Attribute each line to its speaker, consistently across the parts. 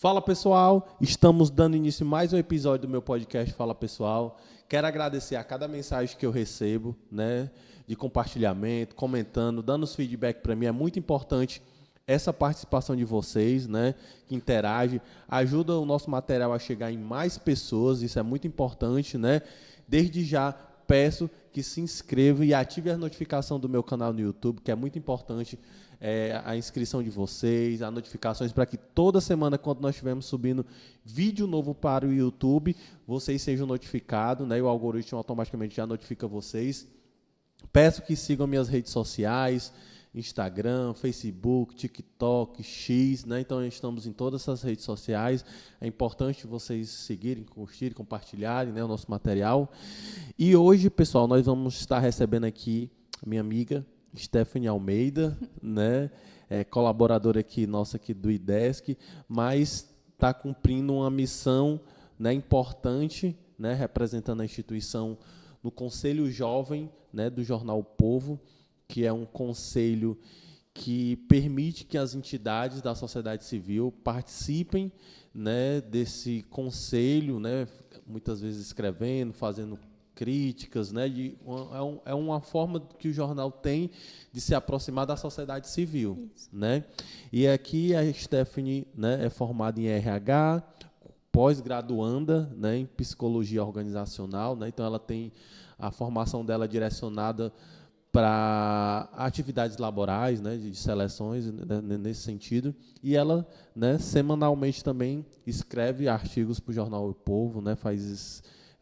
Speaker 1: Fala pessoal, estamos dando início a mais um episódio do meu podcast Fala Pessoal. Quero agradecer a cada mensagem que eu recebo, né, de compartilhamento, comentando, dando os feedback para mim. É muito importante essa participação de vocês, né, que interage, ajuda o nosso material a chegar em mais pessoas, isso é muito importante, né. Desde já peço que se inscreva e ative a notificação do meu canal no YouTube, que é muito importante a inscrição de vocês, as notificações, para que toda semana, quando nós estivermos subindo vídeo novo para o YouTube, vocês sejam notificados, né? E o algoritmo automaticamente já notifica vocês. Peço que sigam minhas redes sociais, Instagram, Facebook, TikTok, X, né? Então, estamos em todas essas redes sociais. É importante vocês seguirem, curtirem, compartilharem, né, o nosso material. E hoje, pessoal, nós vamos estar recebendo aqui a minha amiga Stephanie Almeida, né? Colaboradora aqui nossa aqui do IDESC, mas está cumprindo uma missão, né, importante, né, representando a instituição no Conselho Jovem, né, do Jornal O Povo, que é um conselho que permite que as entidades da sociedade civil participem, né, desse conselho, né, muitas vezes escrevendo, fazendo críticas, né, é uma forma que o jornal tem de se aproximar da sociedade civil. Né? E aqui a Stephanie, né, é formada em RH, pós-graduanda, né, em psicologia organizacional, né, então ela tem a formação dela direcionada para atividades laborais, né, de seleções, né, nesse sentido, e ela, né, semanalmente também escreve artigos para o jornal O Povo, né,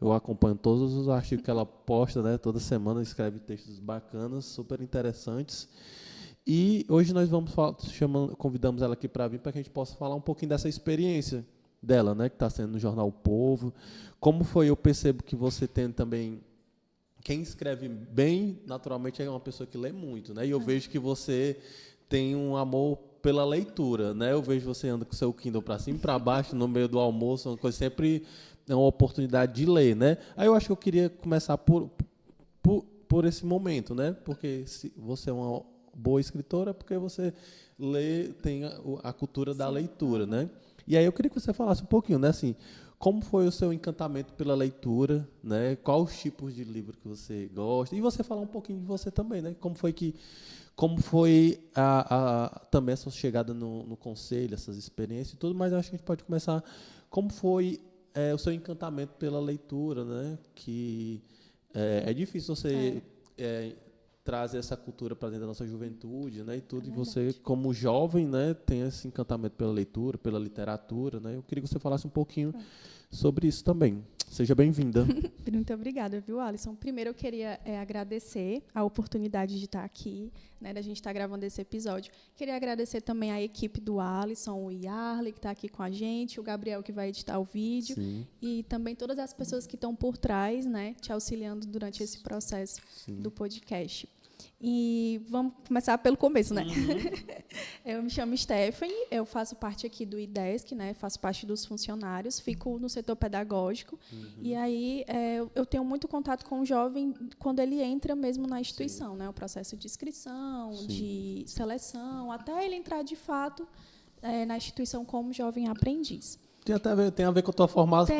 Speaker 1: eu acompanho todos os artigos que ela posta, né, toda semana escreve textos bacanas, super interessantes. E hoje nós convidamos ela aqui para vir para que a gente possa falar um pouquinho dessa experiência dela, né, que está sendo no jornal O Povo. Como foi? Eu percebo que você tem também. Quem escreve bem, naturalmente, é uma pessoa que lê muito, né? E eu vejo que você tem um amor pela leitura, né? Eu vejo você anda com o seu Kindle para cima e para baixo, no meio do almoço, uma coisa sempre é uma oportunidade de ler, né? Aí eu acho que eu queria começar por esse momento, né? Porque se você é uma boa escritora, porque você tem a cultura da leitura, né? E aí eu queria que você falasse um pouquinho, né? Assim, como foi o seu encantamento pela leitura, né? Quais os tipos de livro que você gosta? E você falar um pouquinho de você também, né? Como foi também a sua chegada no conselho, essas experiências e tudo, mas acho que a gente pode começar. Como foi o seu encantamento pela leitura, né? Que é difícil você trazer essa cultura para dentro da nossa juventude, né? E tudo. E você, como jovem, né, tem esse encantamento pela leitura, pela literatura, né? Eu queria que você falasse um pouquinho sobre isso também. Seja bem-vinda.
Speaker 2: Muito obrigada, viu, Alisson? Primeiro, eu queria agradecer a oportunidade de estar aqui, né, da gente estar gravando esse episódio. Queria agradecer também a equipe do Alisson, o Yarley, que está aqui com a gente, o Gabriel, que vai editar o vídeo,
Speaker 1: Sim.
Speaker 2: E também todas as pessoas que estão por trás, né, te auxiliando durante esse processo do podcast. E vamos começar pelo começo, né? Eu me chamo Stephanie, eu faço parte aqui do IDESC, né? Faço parte dos funcionários, fico no setor pedagógico. E aí eu tenho muito contato com o jovem quando ele entra mesmo na instituição, né? O processo de inscrição, de seleção, até ele entrar de fato na instituição como jovem aprendiz.
Speaker 1: Tem a ver com a tua formação,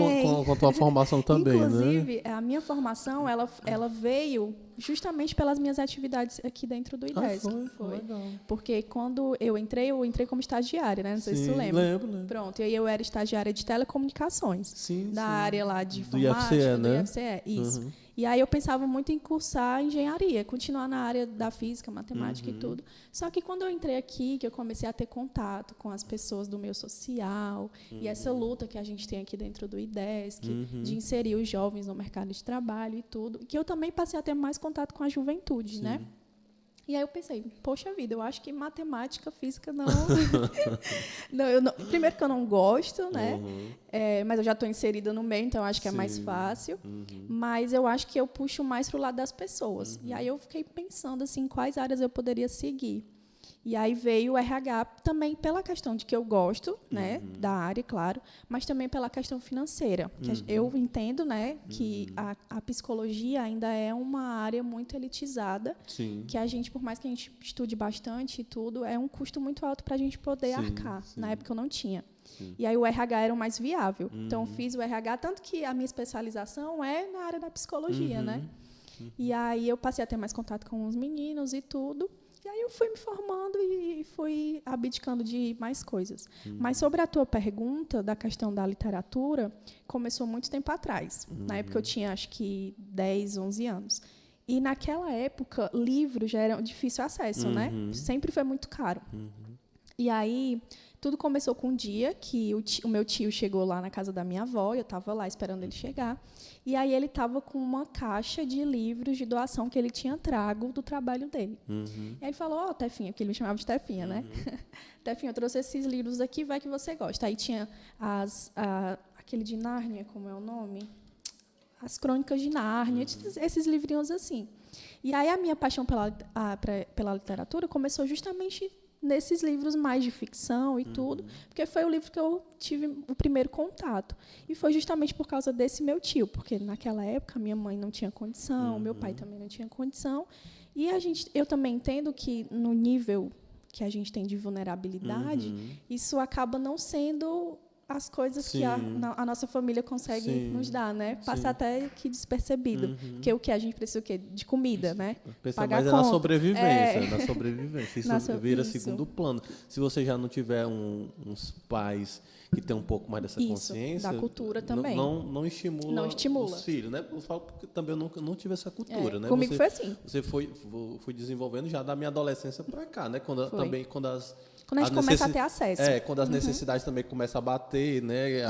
Speaker 1: com a tua formação também,
Speaker 2: inclusive,
Speaker 1: né?
Speaker 2: a minha formação ela veio justamente pelas minhas atividades aqui dentro do IDESC.
Speaker 1: Foi. Legal.
Speaker 2: Porque quando eu entrei como estagiária, né? Não sei se você lembra.
Speaker 1: Lembro.
Speaker 2: Pronto, e aí eu era estagiária de telecomunicações. Da área lá de informática,
Speaker 1: IFCE,
Speaker 2: do
Speaker 1: né?
Speaker 2: IFCE, isso. E aí eu pensava muito em cursar engenharia, continuar na área da física, matemática e tudo. Só que quando eu entrei aqui, que eu comecei a ter contato com as pessoas do meio social, e essa luta que a gente tem aqui dentro do IDESC, de inserir os jovens no mercado de trabalho e tudo, que eu também passei a ter mais contato com a juventude, né? E aí eu pensei, poxa vida, eu acho que matemática, física não... primeiro que eu não gosto, né? Mas eu já estou inserida no meio, então eu acho que é mais fácil. Mas eu acho que eu puxo mais para o lado das pessoas. E aí eu fiquei pensando assim, quais áreas eu poderia seguir. E aí veio o RH também pela questão de que eu gosto, né, da área, claro, mas também pela questão financeira. Que eu entendo, né, que a psicologia ainda é uma área muito elitizada, que a gente, por mais que a gente estude bastante e tudo, é um custo muito alto para a gente poder arcar. Na época eu não tinha.
Speaker 1: Sim.
Speaker 2: E aí o RH era o mais viável. Então, eu fiz o RH, tanto que a minha especialização é na área da psicologia, né? E aí eu passei a ter mais contato com os meninos e tudo. E aí eu fui me formando e fui abdicando de mais coisas. Mas sobre a tua pergunta da questão da literatura, começou muito tempo atrás. Na época eu tinha, acho que, 10, 11 anos. E naquela época, livros já eram de difícil acesso, né? Sempre foi muito caro. E aí, tudo começou com um dia que o meu tio chegou lá na casa da minha avó, eu estava lá esperando ele chegar, e aí ele estava com uma caixa de livros de doação que ele tinha trago do trabalho dele. E aí ele falou, Tefinha, que ele me chamava de Tefinha, né? Tefinha, eu trouxe esses livros aqui, vai que você gosta. Aí tinha aquele de Nárnia, como é o nome? As Crônicas de Nárnia, esses livrinhos assim. E aí a minha paixão pela literatura começou justamente nesses livros mais de ficção e tudo, porque foi o livro que eu tive o primeiro contato. E foi justamente por causa desse meu tio, porque naquela época minha mãe não tinha condição, meu pai também não tinha condição. E eu também entendo que no nível que a gente tem de vulnerabilidade, isso acaba não sendo as coisas que a nossa família consegue nos dar, né? Passa até que despercebido. Porque o que a gente precisa o quê? De comida, né?
Speaker 1: Pagar conta. Na sobrevivência. Na sobrevivência. Isso vira segundo plano. Se você já não tiver uns pais que têm um pouco mais dessa consciência...
Speaker 2: da cultura também.
Speaker 1: Não estimula os filhos, né? Eu falo porque também eu não tive essa cultura, né?
Speaker 2: Comigo foi assim.
Speaker 1: Você foi desenvolvendo já da minha adolescência para cá, né? Quando
Speaker 2: a gente começa a ter acesso.
Speaker 1: Quando as necessidades também começam a bater, né?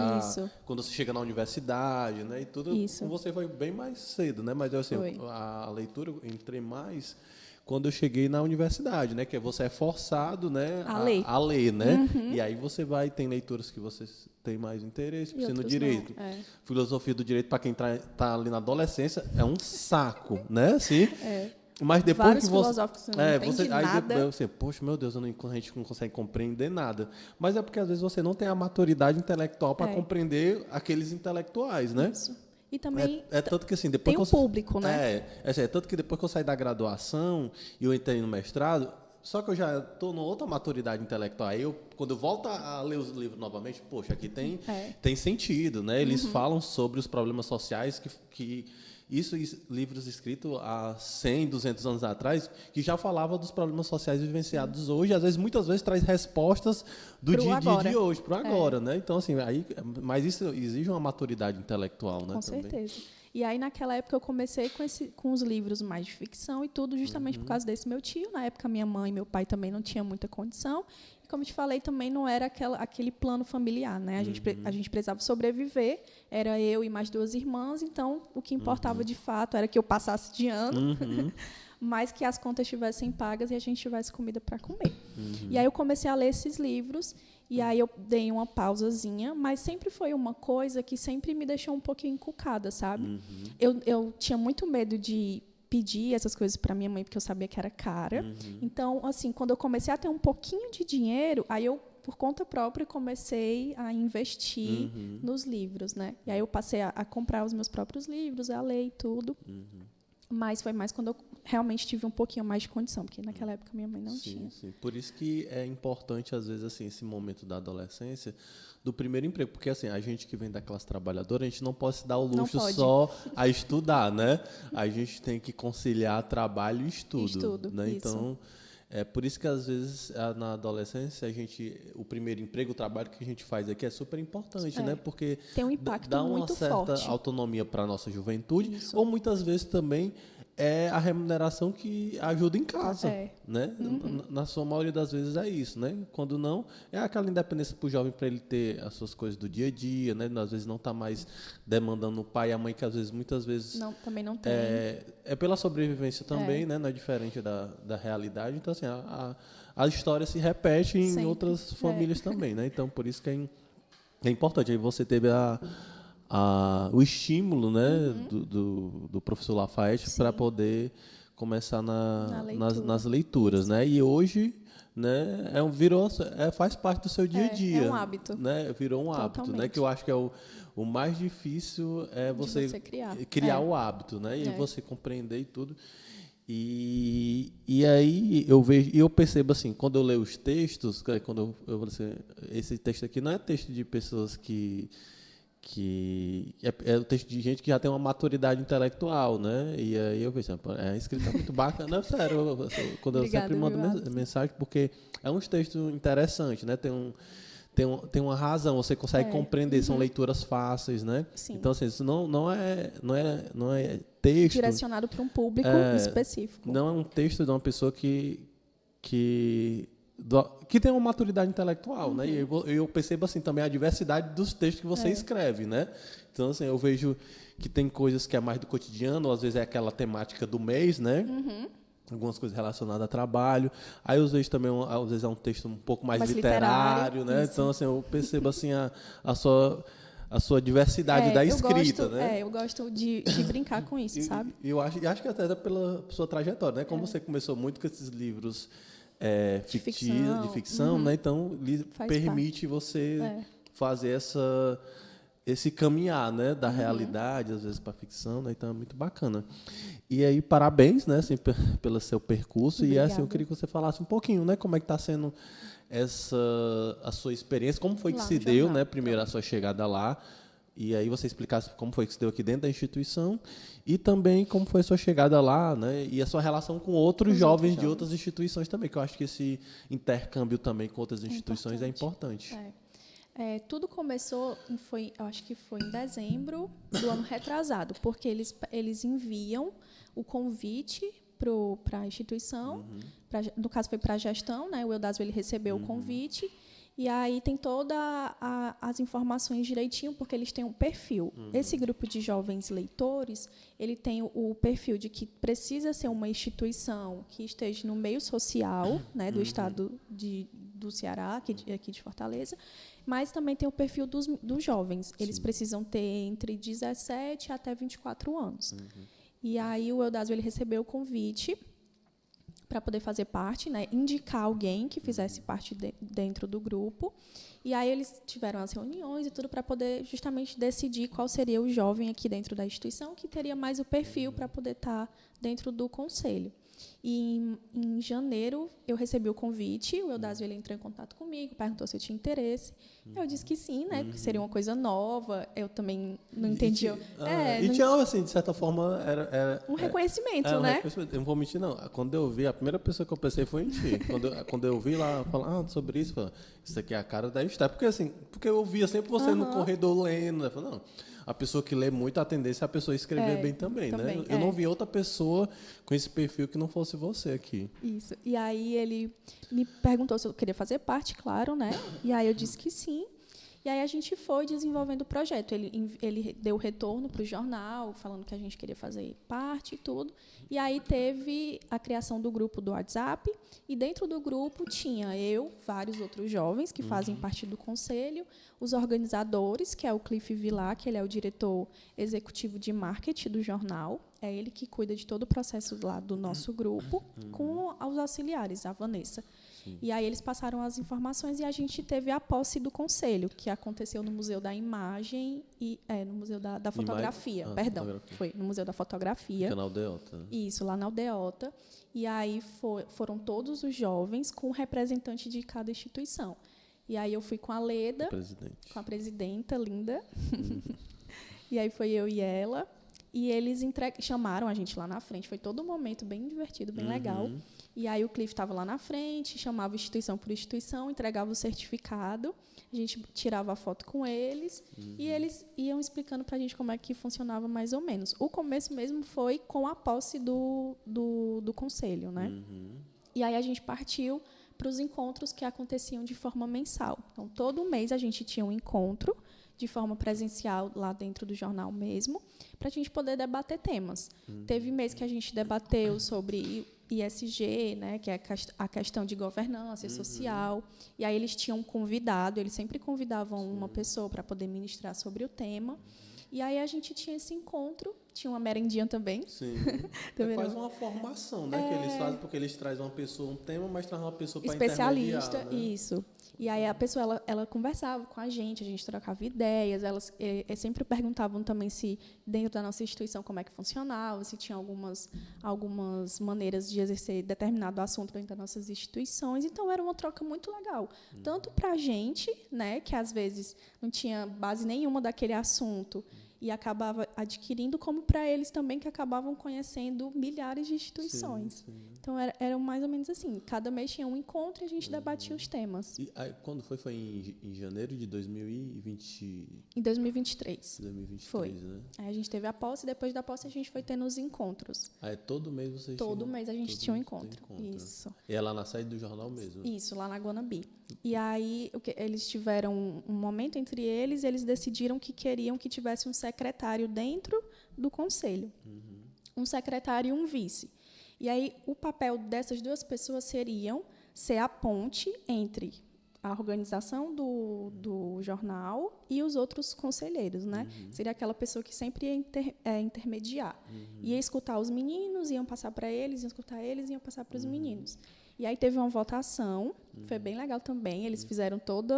Speaker 1: Quando você chega na universidade, né? E tudo.
Speaker 2: Isso.
Speaker 1: Você foi bem mais cedo, né? Mas assim, a leitura eu entrei mais quando eu cheguei na universidade, né? Que você é forçado, né? A ler, né? E aí você tem leituras que você tem mais interesse, por ser no direito. Filosofia do direito, para quem tá ali na adolescência, é um saco, né? Assim, mas depois
Speaker 2: vários
Speaker 1: que você
Speaker 2: filosóficos não entende nada.
Speaker 1: Aí você, poxa, meu Deus, a gente não consegue compreender nada. Mas é porque às vezes você não tem a maturidade intelectual para compreender aqueles intelectuais, né?
Speaker 2: Isso. E também
Speaker 1: tanto que, assim, depois
Speaker 2: tem o público, né?
Speaker 1: Tanto que depois que eu saí da graduação e eu entrei no mestrado, só que eu já estou numa outra maturidade intelectual. Aí quando eu volto a ler os livros novamente, poxa, aqui tem sentido, né? Eles falam sobre os problemas sociais que livros escritos há 100, 200 anos atrás, que já falava dos problemas sociais vivenciados hoje, muitas vezes traz respostas do dia a dia de hoje, para o agora, né? Então, assim, mas isso exige uma maturidade intelectual, né?
Speaker 2: Com certeza. E aí, naquela época, eu comecei com os livros mais de ficção e tudo, justamente por causa desse meu tio. Na época, minha mãe e meu pai também não tinham muita condição. E, como eu te falei, também não era aquele plano familiar, né? A gente precisava sobreviver. Era eu e mais 2 irmãs. Então, o que importava, de fato, era que eu passasse de ano, mas que as contas estivessem pagas e a gente tivesse comida para comer. E aí, eu comecei a ler esses livros. E aí eu dei uma pausazinha, mas sempre foi uma coisa que sempre me deixou um pouquinho encucada, sabe? Eu tinha muito medo de pedir essas coisas para minha mãe, porque eu sabia que era cara. Então, assim, quando eu comecei a ter um pouquinho de dinheiro, aí eu, por conta própria, comecei a investir nos livros, né? E aí eu passei a comprar os meus próprios livros, a ler e tudo. Mas foi mais quando eu realmente tive um pouquinho mais de condição, porque naquela época minha mãe não tinha.
Speaker 1: Sim. Por isso que é importante, às vezes, assim, esse momento da adolescência, do primeiro emprego. Porque, assim, a gente que vem da classe trabalhadora, a gente não pode se dar o luxo só a estudar, né? A gente tem que conciliar trabalho e estudo. Né?
Speaker 2: Isso.
Speaker 1: Então, é por isso que, às vezes, na adolescência, o primeiro emprego, o trabalho que a gente faz aqui é super importante, né? Porque
Speaker 2: tem um impacto
Speaker 1: dá uma
Speaker 2: muito
Speaker 1: certa
Speaker 2: forte.
Speaker 1: autonomia para a nossa juventude, ou muitas vezes também é a remuneração que ajuda em casa, né? Na sua maioria das vezes é isso, né? Quando não, é aquela independência para o jovem, para ele ter as suas coisas do dia a dia, né? Às vezes não está mais demandando o pai e a mãe, que às vezes, muitas vezes...
Speaker 2: Também não tem.
Speaker 1: É pela sobrevivência também, né? Não é diferente da realidade. Então, assim, a história se repete em outras famílias também, né? Então, por isso que é importante. Aí você teve o estímulo, né, do professor Lafayette para poder começar nas leituras, né? E hoje, né, faz parte do seu dia a dia.
Speaker 2: É um hábito.
Speaker 1: Né? Virou um hábito, né? Que eu acho que é o mais difícil é você
Speaker 2: criar
Speaker 1: o hábito, né? E você compreender e tudo. E aí eu vejo, e eu percebo assim, quando eu leio os textos, quando eu falo assim, esse texto aqui não é texto de pessoas que é o texto de gente que já tem uma maturidade intelectual, né? E aí eu vejo, a escrita é muito bacana, não, sério, quando eu sempre mando mensagem, porque é um texto interessante, né? Tem uma razão, você consegue compreender, são leituras fáceis, né?
Speaker 2: Sim.
Speaker 1: Então, assim, isso não é texto
Speaker 2: direcionado para um público específico.
Speaker 1: Não é um texto de uma pessoa que tem uma maturidade intelectual, né? E eu percebo assim também a diversidade dos textos que você escreve, né? Então, assim, eu vejo que tem coisas que é mais do cotidiano, ou às vezes é aquela temática do mês, né? Algumas coisas relacionadas a trabalho. Aí eu vejo também, às vezes, é um texto um pouco mais literário, né? Isso. Então, assim, eu percebo assim a sua diversidade da escrita, né?
Speaker 2: Eu gosto de brincar com isso, sabe?
Speaker 1: Eu acho que até pela sua trajetória, né? Como você começou muito com esses livros de ficção, né? Então, permite você fazer esse caminhar, né, da realidade, às vezes, para a ficção, né? Então é muito bacana. E aí, parabéns, né, assim, pelo seu percurso. Obrigada. E assim, eu queria que você falasse um pouquinho, né, como é que está sendo a sua experiência, como foi que se deu, né, primeiro a sua chegada lá, e aí você explicasse como foi que se deu aqui dentro da instituição, e também como foi a sua chegada lá, né, e a sua relação com outros jovens de outras instituições também, que eu acho que esse intercâmbio também com outras instituições é importante.
Speaker 2: Tudo começou, eu acho que foi em dezembro do ano retrasado, porque eles enviam o convite para a instituição, no caso foi para a gestão, né? O Eudásio ele recebeu o convite, e aí tem todas as informações direitinho, porque eles têm um perfil. Esse grupo de jovens leitores, ele tem o perfil de que precisa ser uma instituição que esteja no meio social, né, do estado do Ceará, aqui de Fortaleza, mas também tem o perfil dos jovens. Eles precisam ter entre 17 até 24 anos. E aí o Eudásio ele recebeu o convite para poder fazer parte, né, indicar alguém que fizesse parte dentro do grupo. E aí eles tiveram as reuniões e tudo para poder justamente decidir qual seria o jovem aqui dentro da instituição que teria mais o perfil para poder estar dentro do conselho. E em janeiro eu recebi o convite, o Eudásio ele entrou em contato comigo, perguntou se eu tinha interesse. Eu disse que sim, né, porque seria uma coisa nova. Eu também não entendia.
Speaker 1: Tinha, assim, de certa forma, era
Speaker 2: um reconhecimento, né?
Speaker 1: Eu não vou mentir, não. Quando eu vi, a primeira pessoa que eu pensei foi em ti. Quando eu vi lá falar sobre isso, eu falei, isso aqui é a cara da Esther. Porque eu via sempre você no corredor lendo, né? Eu falei, não. A pessoa que lê muito, a tendência é a pessoa escrever bem também, né? Eu não vi outra pessoa com esse perfil que não fosse você aqui.
Speaker 2: Isso. E aí ele me perguntou se eu queria fazer parte, claro, né? E aí eu disse que sim. E aí a gente foi desenvolvendo o projeto. Ele deu retorno para o jornal, falando que a gente queria fazer parte e tudo. E aí teve a criação do grupo do WhatsApp. E dentro do grupo tinha eu, vários outros jovens que fazem parte do conselho, os organizadores, que é o Cliff Vilar, que ele é o diretor executivo de marketing do jornal. É ele que cuida de todo o processo lá do nosso grupo, com os auxiliares, a Vanessa. Sim. E aí eles passaram as informações e a gente teve a posse do conselho, que aconteceu no Museu da Imagem e no Museu da Fotografia, fotografia. Foi no Museu da Fotografia.
Speaker 1: Fica na Aldeota. Né?
Speaker 2: Isso, lá na Aldeota. E aí foram todos os jovens com representante de cada instituição. E aí eu fui com a Leda, com a presidenta, linda. E aí foi eu e ela. E eles chamaram a gente lá na frente. Foi todo um momento bem divertido, bem legal. E aí o Cliff estava lá na frente, chamava instituição por instituição, entregava o certificado, a gente tirava a foto com eles e eles iam explicando para a gente como é que funcionava mais ou menos. O começo mesmo foi com a posse do conselho, né? E aí a gente partiu para os encontros que aconteciam de forma mensal. Então, todo mês a gente tinha um encontro de forma presencial lá dentro do jornal mesmo, para a gente poder debater temas. Teve mês que a gente debateu sobre ISG, né, que é a questão de governança social, e aí eles tinham um convidado, eles sempre convidavam uma pessoa para poder ministrar sobre o tema, e aí a gente tinha esse encontro, tinha uma merendinha também.
Speaker 1: Sim. É quase uma formação, né, que eles fazem, porque eles trazem uma pessoa, um tema, mas trazem uma pessoa para intermediar.
Speaker 2: Especialista, né? Isso. E aí a pessoa, ela conversava com a gente trocava ideias, elas sempre perguntavam também se, dentro da nossa instituição, como é que funcionava, se tinha algumas maneiras de exercer determinado assunto dentro das nossas instituições. Então, era uma troca muito legal. Tanto para a gente, né, que às vezes não tinha base nenhuma daquele assunto, e acabava adquirindo, como para eles também, que acabavam conhecendo milhares de instituições.
Speaker 1: Sim, sim.
Speaker 2: Então, era mais ou menos assim. Cada mês tinha um encontro e a gente debatia os temas.
Speaker 1: E aí, quando foi? Foi em janeiro de 2020...
Speaker 2: Em 2023.
Speaker 1: 2023,
Speaker 2: foi.
Speaker 1: Né?
Speaker 2: Aí a gente teve a posse, depois da posse a gente foi tendo os encontros.
Speaker 1: Aí todo mês vocês
Speaker 2: Todo mês a gente tinha um
Speaker 1: tem
Speaker 2: encontro. Isso.
Speaker 1: E é lá na sede do jornal mesmo?
Speaker 2: Isso, lá na Guanambi. E aí eles tiveram um momento entre eles, eles decidiram que queriam que tivesse um secretário dentro do conselho. Um secretário e um vice. E aí o papel dessas duas pessoas seriam ser a ponte entre a organização do jornal e os outros conselheiros, né? Seria aquela pessoa que sempre ia intermediar. Ia escutar os meninos, iam passar para eles, iam escutar eles, iam passar para os meninos. E aí teve uma votação, foi bem legal também. Eles fizeram todo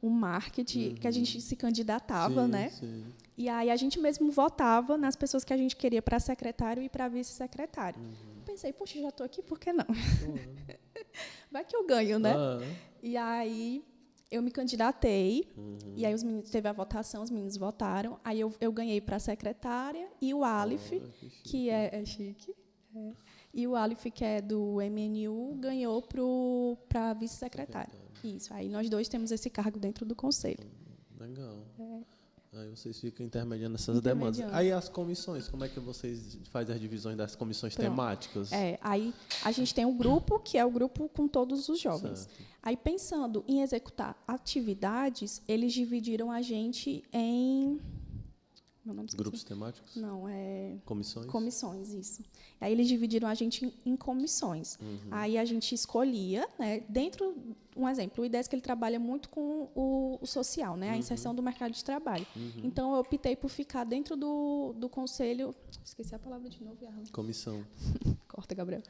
Speaker 2: um marketing que a gente se candidatava,
Speaker 1: sim,
Speaker 2: né?
Speaker 1: Sim.
Speaker 2: E aí a gente mesmo votava nas pessoas que a gente queria para secretário e para vice-secretário. Pensei, poxa, já estou aqui, por que não? Vai que eu ganho, né? E aí eu me candidatei, e aí os meninos, teve a votação, os meninos votaram, aí eu ganhei para secretária, e o Aleph, que é chique, e o Aleph, que é do MNU, ganhou para vice-secretário. Isso, aí nós dois temos esse cargo dentro do conselho.
Speaker 1: Legal. Aí vocês ficam intermediando essas demandas. Aí as comissões, como é que vocês fazem as divisões das comissões temáticas?
Speaker 2: Aí a gente tem um grupo, que é o grupo com todos os jovens.
Speaker 1: Certo.
Speaker 2: Aí, pensando em executar atividades, eles dividiram a gente em...
Speaker 1: Grupos temáticos?
Speaker 2: Não,
Speaker 1: Comissões?
Speaker 2: Comissões, isso. Aí eles dividiram a gente em comissões. Aí a gente escolhia, né, dentro, um exemplo, o IDESC ele trabalha muito com o social, né, a inserção do mercado de trabalho. Então, eu optei por ficar dentro do conselho... Esqueci a palavra de novo, Yarla.
Speaker 1: Comissão.
Speaker 2: Corta, Gabriel.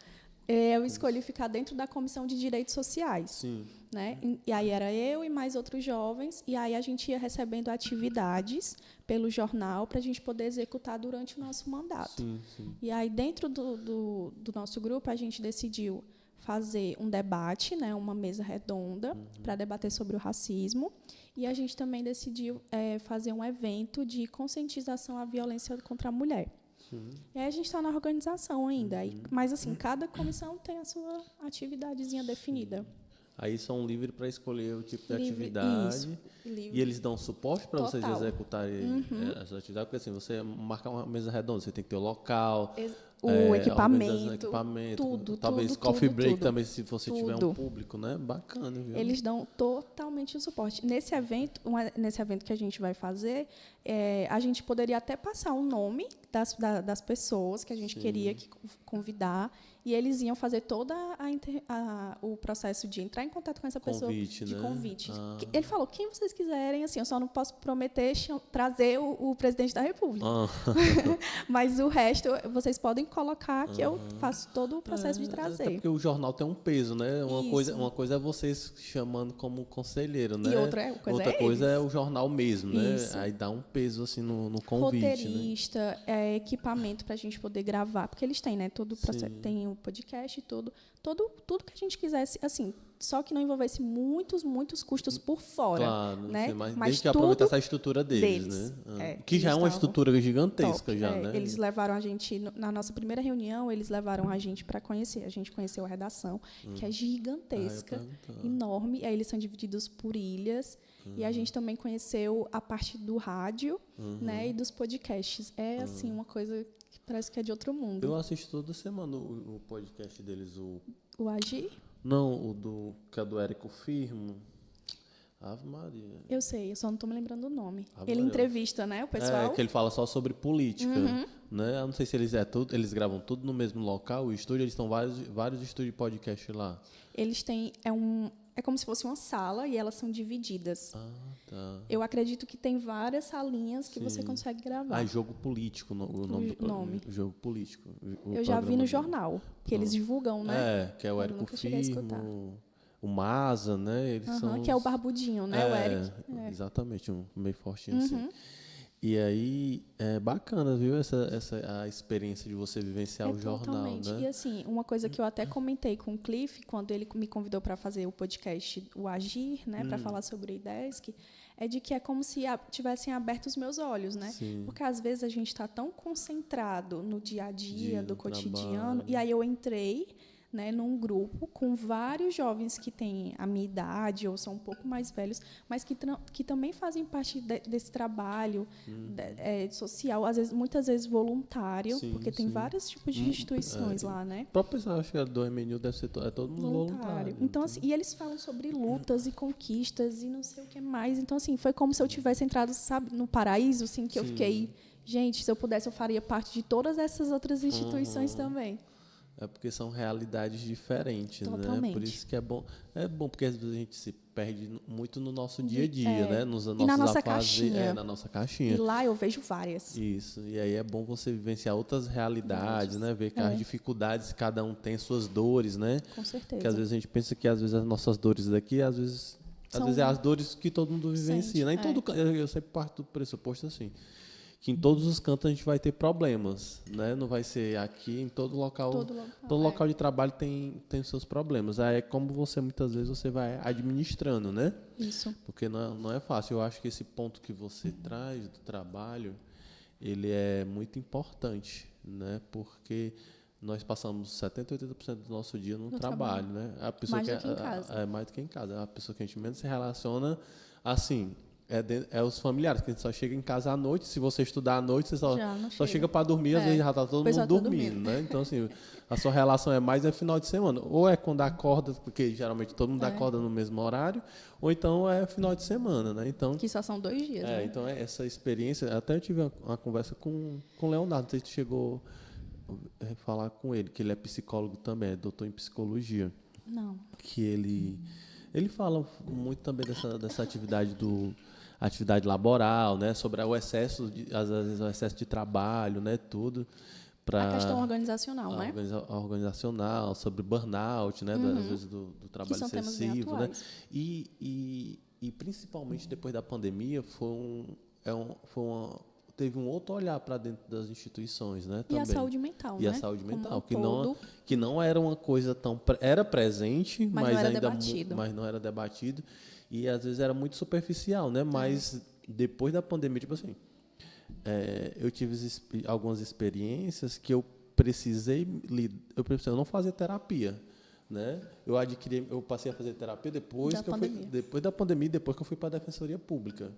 Speaker 2: Eu escolhi ficar dentro da Comissão de Direitos Sociais.
Speaker 1: Sim.
Speaker 2: Né? E aí era eu e mais outros jovens, e aí a gente ia recebendo atividades pelo jornal para a gente poder executar durante o nosso mandato.
Speaker 1: Sim, sim.
Speaker 2: E aí, dentro do nosso grupo, a gente decidiu fazer um debate, né, uma mesa redonda, para debater sobre o racismo, e a gente também decidiu fazer um evento de conscientização à violência contra a mulher.
Speaker 1: Sim.
Speaker 2: E aí a gente está na organização ainda, mas assim, cada comissão tem a sua atividadezinha definida.
Speaker 1: Aí são livres para escolher o tipo de
Speaker 2: Livre,
Speaker 1: atividade.
Speaker 2: isso, livre.
Speaker 1: E eles dão suporte para vocês
Speaker 2: Total.
Speaker 1: executarem essa atividade? Porque assim, você marcar uma mesa redonda, você tem que ter o local,
Speaker 2: O equipamento,
Speaker 1: equipamento,
Speaker 2: tudo,
Speaker 1: talvez
Speaker 2: tudo,
Speaker 1: coffee break
Speaker 2: tudo.
Speaker 1: também, se você tiver um público, né? Bacana, viu?
Speaker 2: Eles dão totalmente o suporte. Nesse evento que a gente vai fazer, a gente poderia até passar o nome das pessoas que a gente queria convidar, e eles iam fazer todo o processo de entrar em contato com essa pessoa.
Speaker 1: Convite,
Speaker 2: de
Speaker 1: né?
Speaker 2: convite. Ele falou, quem vocês quiserem, assim, eu só não posso prometer trazer o presidente da República. Mas o resto, vocês podem colocar que eu faço todo o processo de trazer.
Speaker 1: Até porque o jornal tem um peso, né? Uma coisa é vocês chamando como conselheiro, né?
Speaker 2: E outra
Speaker 1: coisa
Speaker 2: é
Speaker 1: é o jornal mesmo, né?
Speaker 2: Isso.
Speaker 1: Aí dá um peso assim no convite,
Speaker 2: roteirista,
Speaker 1: né?
Speaker 2: Equipamento para a gente poder gravar, porque eles têm, né? Todo o processo, tem o podcast e tudo que a gente quisesse, assim, só que não envolvesse muitos custos por fora.
Speaker 1: Claro,
Speaker 2: né?
Speaker 1: Mas
Speaker 2: Mas
Speaker 1: desde que aproveitar essa estrutura deles, né? Que já é uma estrutura gigantesca,
Speaker 2: top,
Speaker 1: já, né?
Speaker 2: Eles levaram a gente, na nossa primeira reunião, eles levaram a gente para conhecer. A gente conheceu a redação, que é gigantesca, enorme. Aí eles são divididos por ilhas. E a gente também conheceu a parte do rádio, né? E dos podcasts. É, assim, uma coisa que parece que é de outro mundo.
Speaker 1: Eu assisto toda semana o podcast deles,
Speaker 2: O Agir?
Speaker 1: Não, que é do Érico Firmo. Ave Maria.
Speaker 2: Eu sei, eu só não estou me lembrando o nome.
Speaker 1: Ave
Speaker 2: Ele
Speaker 1: Maria.
Speaker 2: entrevista, né, o pessoal?
Speaker 1: Que ele fala só sobre política, né? Eu não sei se eles gravam tudo no mesmo local, o estúdio, eles estão vários estúdios de podcast lá.
Speaker 2: Eles têm, é como se fosse uma sala e elas são divididas.
Speaker 1: Ah, tá.
Speaker 2: Eu acredito que tem várias salinhas que você consegue gravar.
Speaker 1: Jogo político, o nome. Jogo político.
Speaker 2: Eu já vi no jornal, que eles divulgam, né?
Speaker 1: Que é o
Speaker 2: Eu
Speaker 1: Érico
Speaker 2: nunca cheguei a escutar.
Speaker 1: Firmo. o Maza, né? Eles são
Speaker 2: que é o barbudinho, né? O Eric.
Speaker 1: Exatamente, um meio fortinho assim. E aí, é bacana, viu, a experiência de você vivenciar o jornal,
Speaker 2: totalmente.
Speaker 1: né?
Speaker 2: E assim, uma coisa que eu até comentei com o Cliff, quando ele me convidou para fazer o podcast O Agir, né, para falar sobre o IDESC, é de que é como se tivessem aberto os meus olhos, né?
Speaker 1: Sim.
Speaker 2: Porque às vezes a gente está tão concentrado no dia a dia, do cotidiano,
Speaker 1: trabalho.
Speaker 2: e aí eu entrei, né, num grupo com vários jovens que têm a minha idade ou são um pouco mais velhos, mas que também fazem parte desse trabalho social, às vezes, muitas vezes voluntário, porque tem vários tipos de instituições lá, né?
Speaker 1: O próprio acho que do MNU deve ser todo mundo voluntário.
Speaker 2: Então, assim, e eles falam sobre lutas e conquistas e não sei o que mais. Então, assim, foi como se eu tivesse entrado, sabe, no paraíso, assim, que eu fiquei... Gente, se eu pudesse, eu faria parte de todas essas outras instituições também.
Speaker 1: É porque são realidades diferentes,
Speaker 2: Totalmente.
Speaker 1: né? Por isso que é bom. É bom porque às vezes a gente se perde muito no nosso dia a dia, né? Nos
Speaker 2: e na nossa
Speaker 1: caixinha. Na nossa caixinha.
Speaker 2: E lá eu vejo várias.
Speaker 1: Isso. E aí é bom você vivenciar outras realidades, né? Ver que as dificuldades, cada um tem suas dores, né?
Speaker 2: Com certeza.
Speaker 1: Porque às vezes a gente pensa que às vezes as nossas dores daqui, às vezes é as dores que todo mundo vivencia. Né? Eu sempre parto do pressuposto assim. Que em todos os cantos a gente vai ter problemas, né? Não vai ser aqui, em todo local. Todo local de trabalho tem os seus problemas. Aí é como muitas vezes você vai administrando, né?
Speaker 2: Isso.
Speaker 1: Porque não é fácil. Eu acho que esse ponto que você traz do trabalho, ele é muito importante, né? Porque nós passamos 70%, 80% do nosso dia no trabalho, né? A pessoa
Speaker 2: mais do que em casa.
Speaker 1: É mais do que em casa. É a pessoa que a gente menos se relaciona, assim... É os familiares, que a gente só chega em casa à noite. Se você estudar à noite, você só chega para dormir, às vezes já está todo mundo dormindo, né? Então, assim, a sua relação é final de semana. Ou é quando acorda, porque geralmente todo mundo acorda no mesmo horário, ou então é final de semana, né? Então,
Speaker 2: que só são 2 dias, né?
Speaker 1: Então, essa experiência... Até eu tive uma conversa com o Leonardo, não sei se tu chegou a falar com ele, que ele é psicólogo também, é doutor em psicologia.
Speaker 2: Não.
Speaker 1: Que ele fala muito também dessa atividade laboral, né, sobre o excesso às vezes o excesso de trabalho, né, tudo para
Speaker 2: a questão organizacional, né?
Speaker 1: Organizacional, sobre burnout, né, às vezes do trabalho excessivo, né? E principalmente depois da pandemia teve um outro olhar para dentro das instituições, né? Também.
Speaker 2: E a saúde mental, né?
Speaker 1: A saúde mental, que não era uma coisa tão... Era presente, mas não era debatido. E, às vezes, era muito superficial, né? Mas, depois da pandemia, tipo assim, eu tive algumas experiências que eu precisei não fazer terapia, né? Eu passei a fazer terapia depois da pandemia, depois que eu fui para a Defensoria Pública,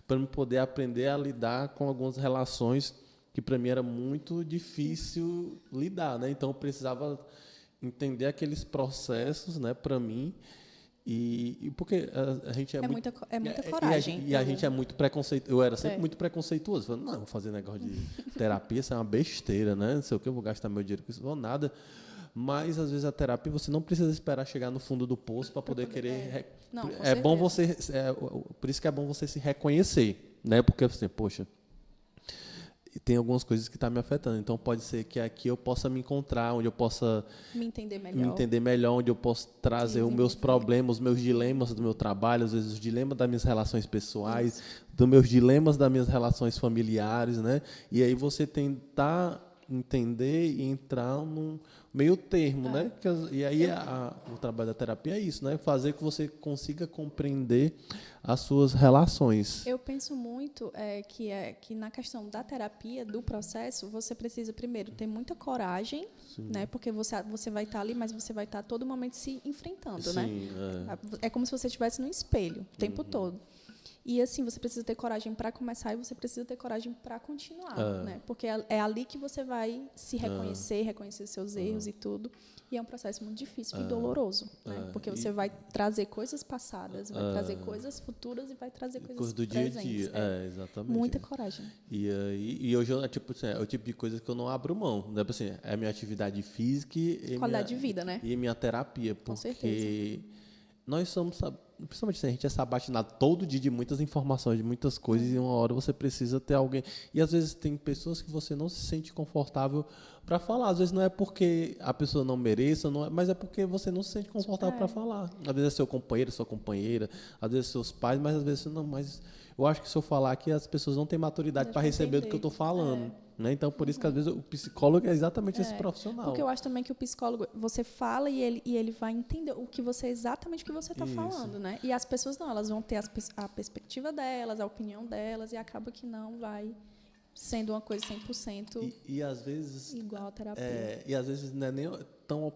Speaker 1: para me poder aprender a lidar com algumas relações que para mim era muito difícil lidar, né? Então eu precisava entender aqueles processos, né, para mim, e porque a gente
Speaker 2: é muita coragem.
Speaker 1: E a gente é muito preconceituoso. Eu era sempre muito preconceituoso. Falando, não, vou fazer negócio de terapia, isso é uma besteira, né? Não sei o que, eu vou gastar meu dinheiro com isso, não vou nada. Mas, às vezes, a terapia, você não precisa esperar chegar no fundo do poço para poder querer...
Speaker 2: Não,
Speaker 1: é bom você... por isso que é bom você se reconhecer, né? Porque, assim, poxa, tem algumas coisas que estão me afetando. Então, pode ser que aqui eu possa me encontrar, onde eu possa...
Speaker 2: Me entender melhor,
Speaker 1: onde eu possa trazer os meus problemas, os meus dilemas do meu trabalho, às vezes os dilemas das minhas relações pessoais, dos meus dilemas das minhas relações familiares, né? E aí você tentar entender e entrar num meio termo, né? E aí o trabalho da terapia é isso, né? Fazer que você consiga compreender as suas relações.
Speaker 2: Eu penso muito que na questão da terapia, do processo, você precisa primeiro ter muita coragem, né? Porque você vai estar ali, mas você vai estar a todo momento se enfrentando, né? É como se você estivesse no espelho o tempo todo. E, assim, você precisa ter coragem para começar e você precisa ter coragem para continuar, né? Porque é ali que você vai se reconhecer seus erros e tudo. E é um processo muito difícil e doloroso, né? Porque você vai trazer coisas passadas, vai trazer coisas futuras e vai trazer coisas
Speaker 1: do
Speaker 2: presentes.
Speaker 1: Dia a dia, exatamente.
Speaker 2: Muita coragem.
Speaker 1: E hoje é o tipo de coisa que eu não abro mão. Né? Assim, é a minha atividade física e
Speaker 2: qualidade de vida, né?
Speaker 1: E minha terapia.
Speaker 2: Com certeza.
Speaker 1: nós somos, principalmente se a gente é sabatinado todo dia de muitas informações, de muitas coisas, e uma hora você precisa ter alguém. E às vezes tem pessoas que você não se sente confortável para falar. Às vezes não é porque a pessoa não mereça, não é, mas é porque você não se sente confortável para falar. Às vezes é seu companheiro, sua companheira, às vezes seus pais, mas às vezes não. Mas eu acho que se eu falar aqui, as pessoas não têm maturidade para receber do que eu estou falando. Né? Então, por isso que às vezes o psicólogo é exatamente esse profissional.
Speaker 2: Porque eu acho também que o psicólogo, você fala e ele vai entender exatamente o que você está falando, né? E as pessoas não, elas vão ter a perspectiva delas, a opinião delas, e acaba que não vai sendo uma coisa 100%
Speaker 1: e às vezes
Speaker 2: igual a terapia.
Speaker 1: E às vezes não é nem tão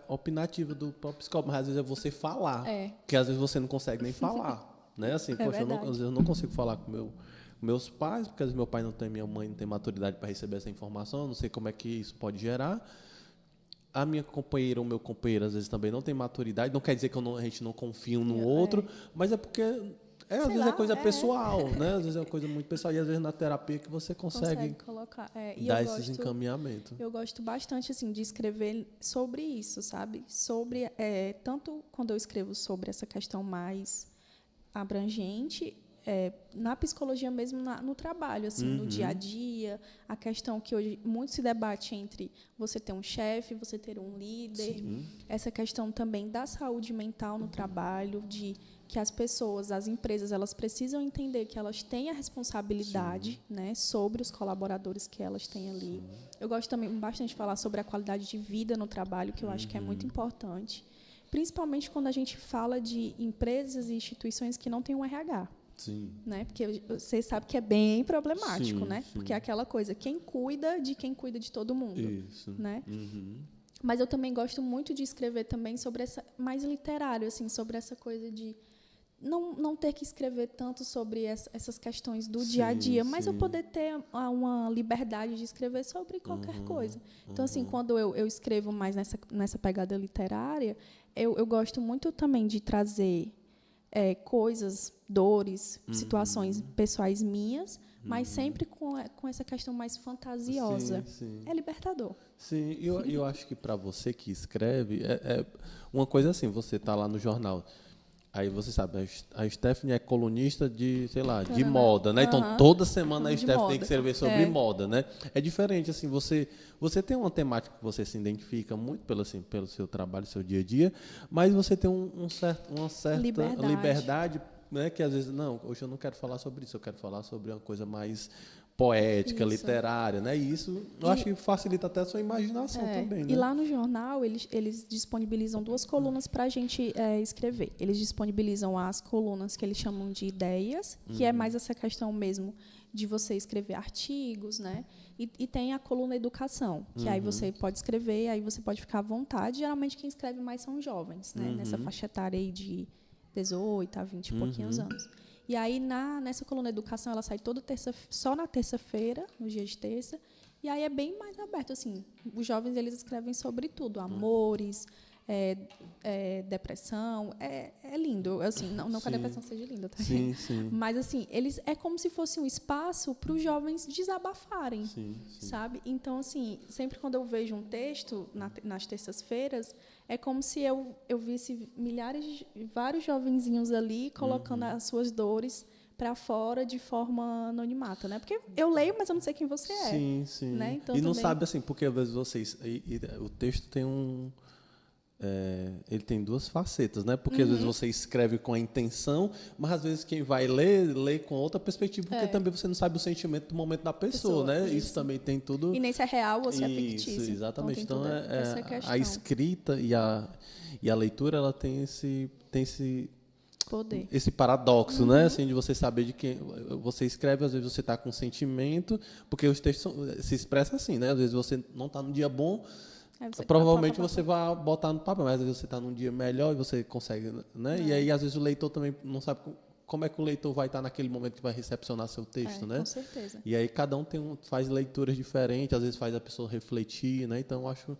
Speaker 1: opinativa do próprio psicólogo, mas às vezes é você falar, que às vezes você não consegue nem falar, né? Assim, poxa, às vezes eu não consigo falar com meus pais, porque às vezes meu pai não tem, minha mãe não tem maturidade para receber essa informação, eu não sei como é que isso pode gerar. A minha companheira ou meu companheiro às vezes também não tem maturidade, não quer dizer que a gente não confia um no outro, mas é porque às vezes é coisa pessoal, né? Às vezes é uma coisa muito pessoal e às vezes na terapia que você consegue
Speaker 2: colocar,
Speaker 1: dar esses encaminhamentos.
Speaker 2: Eu gosto bastante assim de escrever sobre isso, sabe? Sobre tanto quando eu escrevo sobre essa questão mais abrangente, na psicologia mesmo, no trabalho, assim, no dia a dia, a questão que hoje muito se debate entre você ter um chefe, você ter um líder, essa questão também da saúde mental no trabalho, de que as pessoas, as empresas, elas precisam entender que elas têm a responsabilidade, né, sobre os colaboradores que elas têm ali. Eu gosto também bastante de falar sobre a qualidade de vida no trabalho, que eu acho que é muito importante, principalmente quando a gente fala de empresas e instituições que não têm um RH.
Speaker 1: Sim.
Speaker 2: Né? Porque você sabe que é bem problemático, né? Porque é aquela coisa, quem cuida de todo mundo.
Speaker 1: Isso.
Speaker 2: Né? Mas eu também gosto muito de escrever também sobre essa, mais literário, assim, sobre essa coisa de não ter que escrever tanto sobre essas questões do dia a dia, mas eu poder ter uma liberdade de escrever sobre qualquer coisa. Então, assim, quando eu escrevo mais nessa pegada literária, eu gosto muito também de trazer coisas, dores, situações pessoais minhas, mas sempre com essa questão mais fantasiosa. É libertador.
Speaker 1: Sim, eu acho que para você que escreve, uma coisa assim, você está lá no jornal, aí você sabe, a Stephanie é colunista de, sei lá, de moda, né? Então, toda semana a Stephanie tem que escrever sobre moda, né? É diferente, assim, você tem uma temática que você se identifica muito pelo seu trabalho, seu dia a dia, mas você tem uma certa liberdade, né? Que às vezes, não, hoje eu não quero falar sobre isso, eu quero falar sobre uma coisa mais poética, literária, né? E isso eu acho que facilita até a sua imaginação também, né?
Speaker 2: E lá no jornal, eles disponibilizam 2 colunas para a gente escrever. Eles disponibilizam as colunas que eles chamam de ideias, que é mais essa questão mesmo de você escrever artigos, né? E tem a coluna educação, que aí você pode escrever, aí você pode ficar à vontade. Geralmente quem escreve mais são jovens, né? Nessa faixa etária aí de 18 a 20 e pouquinhos anos. E aí, nessa coluna educação, ela sai só na terça-feira, no dia de terça, e aí é bem mais aberto, assim. Os jovens, eles escrevem sobre tudo, amores, depressão, é lindo, assim, não que a depressão seja linda, tá?
Speaker 1: Sim.
Speaker 2: Mas, assim, é como se fosse um espaço para os jovens desabafarem, sabe? Então, assim, sempre quando eu vejo um texto, nas terças-feiras, é como se eu visse vários jovenzinhos ali colocando as suas dores para fora de forma anonimata, né? Porque eu leio, mas eu não sei quem você é.
Speaker 1: Sim.
Speaker 2: Né? Então,
Speaker 1: e não sabe, assim, porque às vezes vocês... o texto tem ele tem 2 facetas, né? Porque às vezes você escreve com a intenção, mas às vezes quem vai lê com outra perspectiva, porque também você não sabe o sentimento do momento da pessoa, né? Isso também tem tudo...
Speaker 2: E nem se é real ou se é fictício.
Speaker 1: Isso, exatamente.
Speaker 2: Então
Speaker 1: a escrita e a leitura, ela tem esse
Speaker 2: poder.
Speaker 1: Esse paradoxo, né? Assim, de você saber de quem você escreve, às vezes você está com sentimento, porque os textos se expressam assim, né? Às vezes você não está num dia bom, provavelmente você vai botar no papel, mas às vezes você está num dia melhor e você consegue, né? E aí às vezes o leitor também não sabe como é que o leitor vai estar naquele momento que vai recepcionar seu texto, né?
Speaker 2: Com certeza.
Speaker 1: E aí cada um faz leituras diferentes, às vezes faz a pessoa refletir, né? Então eu acho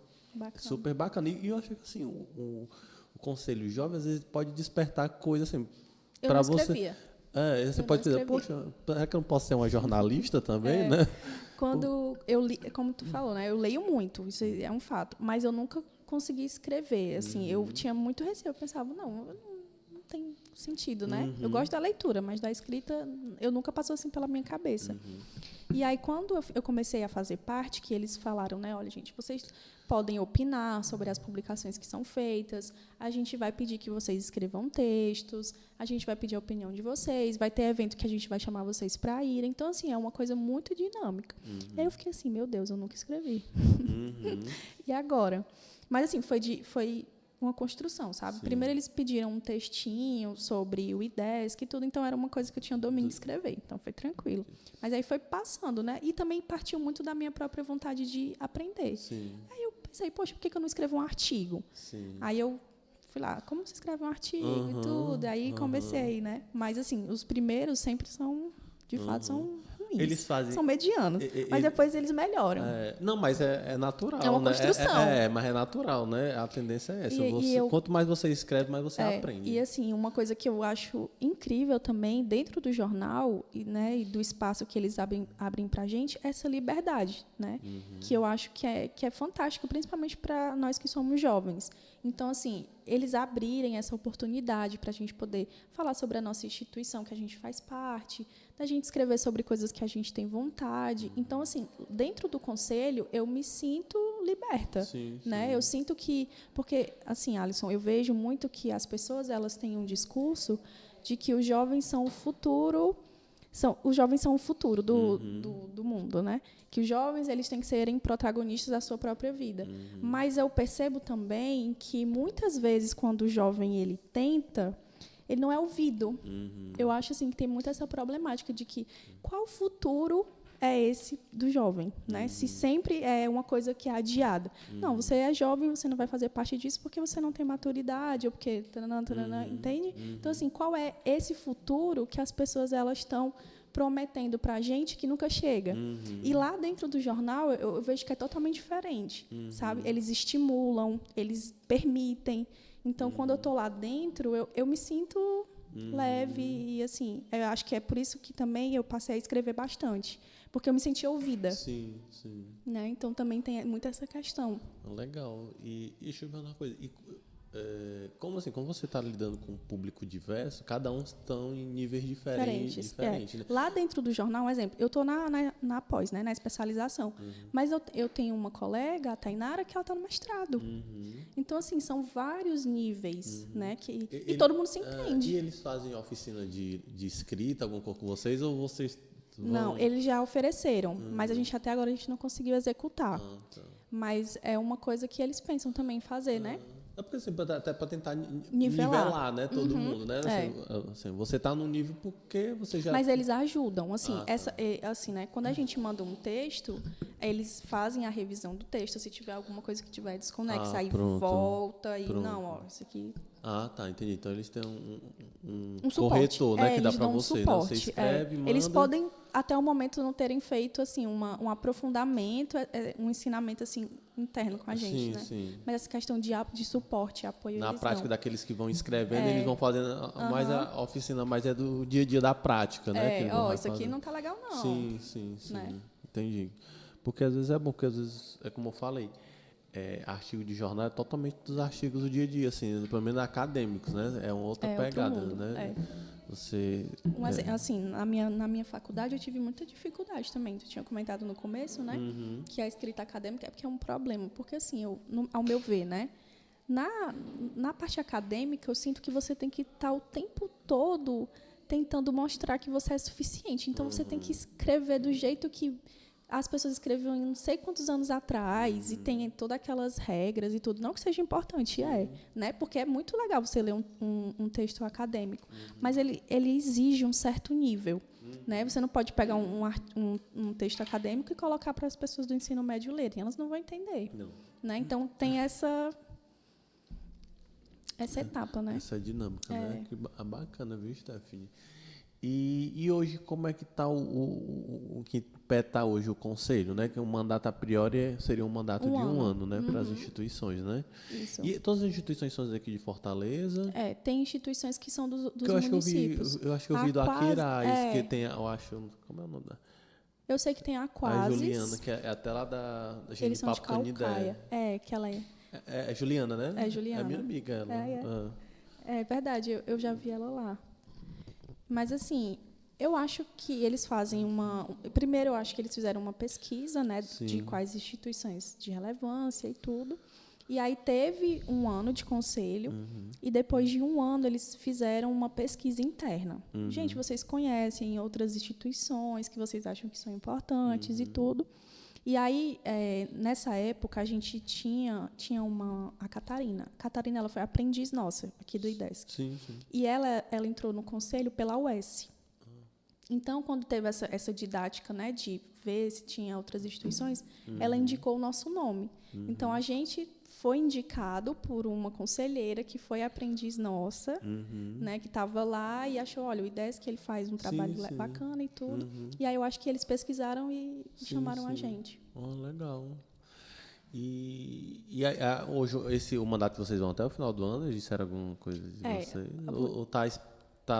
Speaker 1: super bacana. E eu acho que assim, o conselho jovem às vezes pode despertar coisas assim para você. Você pode dizer, poxa, será que eu não posso ser uma jornalista também, né?
Speaker 2: Quando eu li, como tu falou, né? Eu leio muito, isso é um fato, mas eu nunca consegui escrever, assim, eu tinha muito receio, eu pensava, sentido, né? Eu gosto da leitura, mas da escrita eu nunca passou assim pela minha cabeça. E aí, quando eu comecei a fazer parte, que eles falaram, né, olha, gente, vocês podem opinar sobre as publicações que são feitas, a gente vai pedir que vocês escrevam textos, a gente vai pedir a opinião de vocês, vai ter evento que a gente vai chamar vocês para irem. Então, assim, é uma coisa muito dinâmica. E aí eu fiquei assim, meu Deus, eu nunca escrevi. E agora? Mas, assim, foi uma construção, sabe? Sim. Primeiro eles pediram um textinho sobre o IDESC e tudo, então era uma coisa que eu tinha domínio de escrever, então foi tranquilo. Mas aí foi passando, né? E também partiu muito da minha própria vontade de aprender.
Speaker 1: Sim.
Speaker 2: Aí eu pensei, poxa, por que eu não escrevo um artigo?
Speaker 1: Sim.
Speaker 2: Aí eu fui lá, como você escreve um artigo e tudo? Aí comecei, né? Mas, assim, os primeiros sempre são, de fato, são ruins.
Speaker 1: Eles fazem...
Speaker 2: São medianos, mas depois eles melhoram.
Speaker 1: Não, mas é natural,
Speaker 2: é uma
Speaker 1: né?
Speaker 2: construção.
Speaker 1: Mas é natural, né? A tendência é essa. Quanto mais você escreve, mais você aprende.
Speaker 2: E, assim, uma coisa que eu acho incrível também, dentro do jornal, né, e do espaço que eles abrem para a gente, é essa liberdade, né? Que eu acho que é fantástico, principalmente para nós que somos jovens. Então, assim, eles abrirem essa oportunidade para a gente poder falar sobre a nossa instituição, que a gente faz parte, da gente escrever sobre coisas que a gente tem vontade. Então, assim, dentro do conselho, eu me sinto liberta.
Speaker 1: Sim,
Speaker 2: né?
Speaker 1: sim.
Speaker 2: Eu sinto que... Porque, assim, Alisson, eu vejo muito que as pessoas elas têm um discurso de que os jovens são o futuro... Os jovens são o futuro do mundo, né? Que os jovens eles têm que serem protagonistas da sua própria vida. Mas eu percebo também que muitas vezes quando o jovem ele tenta, ele não é ouvido. Eu acho assim que tem muito essa problemática de que qual futuro é esse do jovem, né? Se sempre é uma coisa que é adiada. Não, você é jovem, você não vai fazer parte disso porque você não tem maturidade ou porque entende? Então, assim, qual é esse futuro que as pessoas elas estão prometendo para a gente que nunca chega? E lá dentro do jornal eu vejo que é totalmente diferente, sabe? Eles estimulam, eles permitem. Então, quando eu estou lá dentro, eu me sinto leve e, assim, eu acho que é por isso que também eu passei a escrever bastante, porque eu me senti ouvida.
Speaker 1: Sim, sim.
Speaker 2: Né? Então, também tem muito essa questão.
Speaker 1: Legal. E deixa eu ver uma coisa. Como assim, como você está lidando com um público diverso, cada um estão em níveis diferentes. Né?
Speaker 2: Lá dentro do jornal, um exemplo, eu estou na pós, né, na especialização, mas eu tenho uma colega, a Tainara, que ela está no mestrado. Então, assim, são vários níveis, né, e todo mundo se entende.
Speaker 1: E eles fazem oficina de escrita, alguma coisa com vocês, ou vocês vão...
Speaker 2: Não, eles já ofereceram, mas até agora a gente não conseguiu executar.
Speaker 1: Tá.
Speaker 2: Mas é uma coisa que eles pensam também em fazer, né?
Speaker 1: É porque assim, até para tentar nivelar, né, todo mundo, né? Assim, você está num nível porque você já...
Speaker 2: Mas eles ajudam, assim, assim, né? Quando a gente manda um texto, eles fazem a revisão do texto, se tiver alguma coisa que tiver desconexa, aí volta e não, ó, isso aqui...
Speaker 1: Ah, tá, entendi. Então eles têm um
Speaker 2: suporte,
Speaker 1: corretor, né, que dá para você, né?
Speaker 2: Você
Speaker 1: escreve, manda...
Speaker 2: Eles podem até o momento não terem feito assim um aprofundamento, um ensinamento assim interno com a gente, né?
Speaker 1: Sim.
Speaker 2: Mas essa questão de suporte, apoio
Speaker 1: na
Speaker 2: eles
Speaker 1: prática
Speaker 2: não.
Speaker 1: Daqueles que vão escrevendo, eles vão fazendo mais a oficina, mas é do dia a dia da prática, né?
Speaker 2: Isso aqui não tá legal não.
Speaker 1: Sim.
Speaker 2: Né?
Speaker 1: Entendi. Porque às vezes é bom, porque às vezes é como eu falei, artigo de jornal é totalmente dos artigos do dia a dia, assim, pelo menos acadêmicos, né? É uma outra pegada, né?
Speaker 2: Mas, assim, na minha faculdade eu tive muita dificuldade também. Tu tinha comentado no começo, né? Que a escrita acadêmica é porque é um problema. Porque, assim, ao meu ver, né? Na parte acadêmica, eu sinto que você tem que estar o tempo todo tentando mostrar que você é suficiente. Então, você tem que escrever do jeito que as pessoas escreviam em não sei quantos anos atrás e tem todas aquelas regras e tudo. Não que seja importante, né? Porque é muito legal você ler um texto acadêmico, mas ele exige um certo nível. Né? Você não pode pegar um texto acadêmico e colocar para as pessoas do ensino médio lerem. Elas não vão entender.
Speaker 1: Não.
Speaker 2: Né? Então, tem essa etapa, né?
Speaker 1: Essa dinâmica, né? Que bacana, viu, Stephanie? E hoje, como é que está o que está hoje o conselho, né? Que o mandato a priori seria um mandato de um ano, né? Para as instituições, né?
Speaker 2: Isso.
Speaker 1: E todas as instituições são daqui de Fortaleza?
Speaker 2: Tem instituições que são dos
Speaker 1: municípios. Eu acho que eu vi do Aquiraz, que tem, eu acho, como é o nome da...
Speaker 2: Eu sei que tem a Aquasis.
Speaker 1: A Juliana, que é até lá da gente
Speaker 2: eles
Speaker 1: de
Speaker 2: são
Speaker 1: Papo
Speaker 2: de Calcaia. Que ela é.
Speaker 1: É Juliana, né?
Speaker 2: É Juliana.
Speaker 1: É minha amiga, ela.
Speaker 2: É verdade, eu já vi ela lá. Mas, assim, eu acho que eles fazem uma... Primeiro, eu acho que eles fizeram uma pesquisa, né, de quais instituições de relevância e tudo. E aí teve um ano de conselho, e depois de um ano eles fizeram uma pesquisa interna. Gente, vocês conhecem outras instituições que vocês acham que são importantes e tudo. E aí, nessa época, a gente tinha a Catarina. A Catarina, ela foi aprendiz nossa, aqui do IDESC.
Speaker 1: Sim, sim.
Speaker 2: E ela entrou no conselho pela UES. Então, quando teve essa didática, né, de ver se tinha outras instituições, ela indicou o nosso nome. Então, a gente foi indicado por uma conselheira que foi aprendiz nossa, né, que estava lá e achou, olha, o IDESC, ele faz um trabalho bacana e tudo. E aí eu acho que eles pesquisaram e chamaram a gente.
Speaker 1: Legal. E hoje o mandato que vocês vão até o final do ano, eles disseram alguma coisa de vocês? Ou tá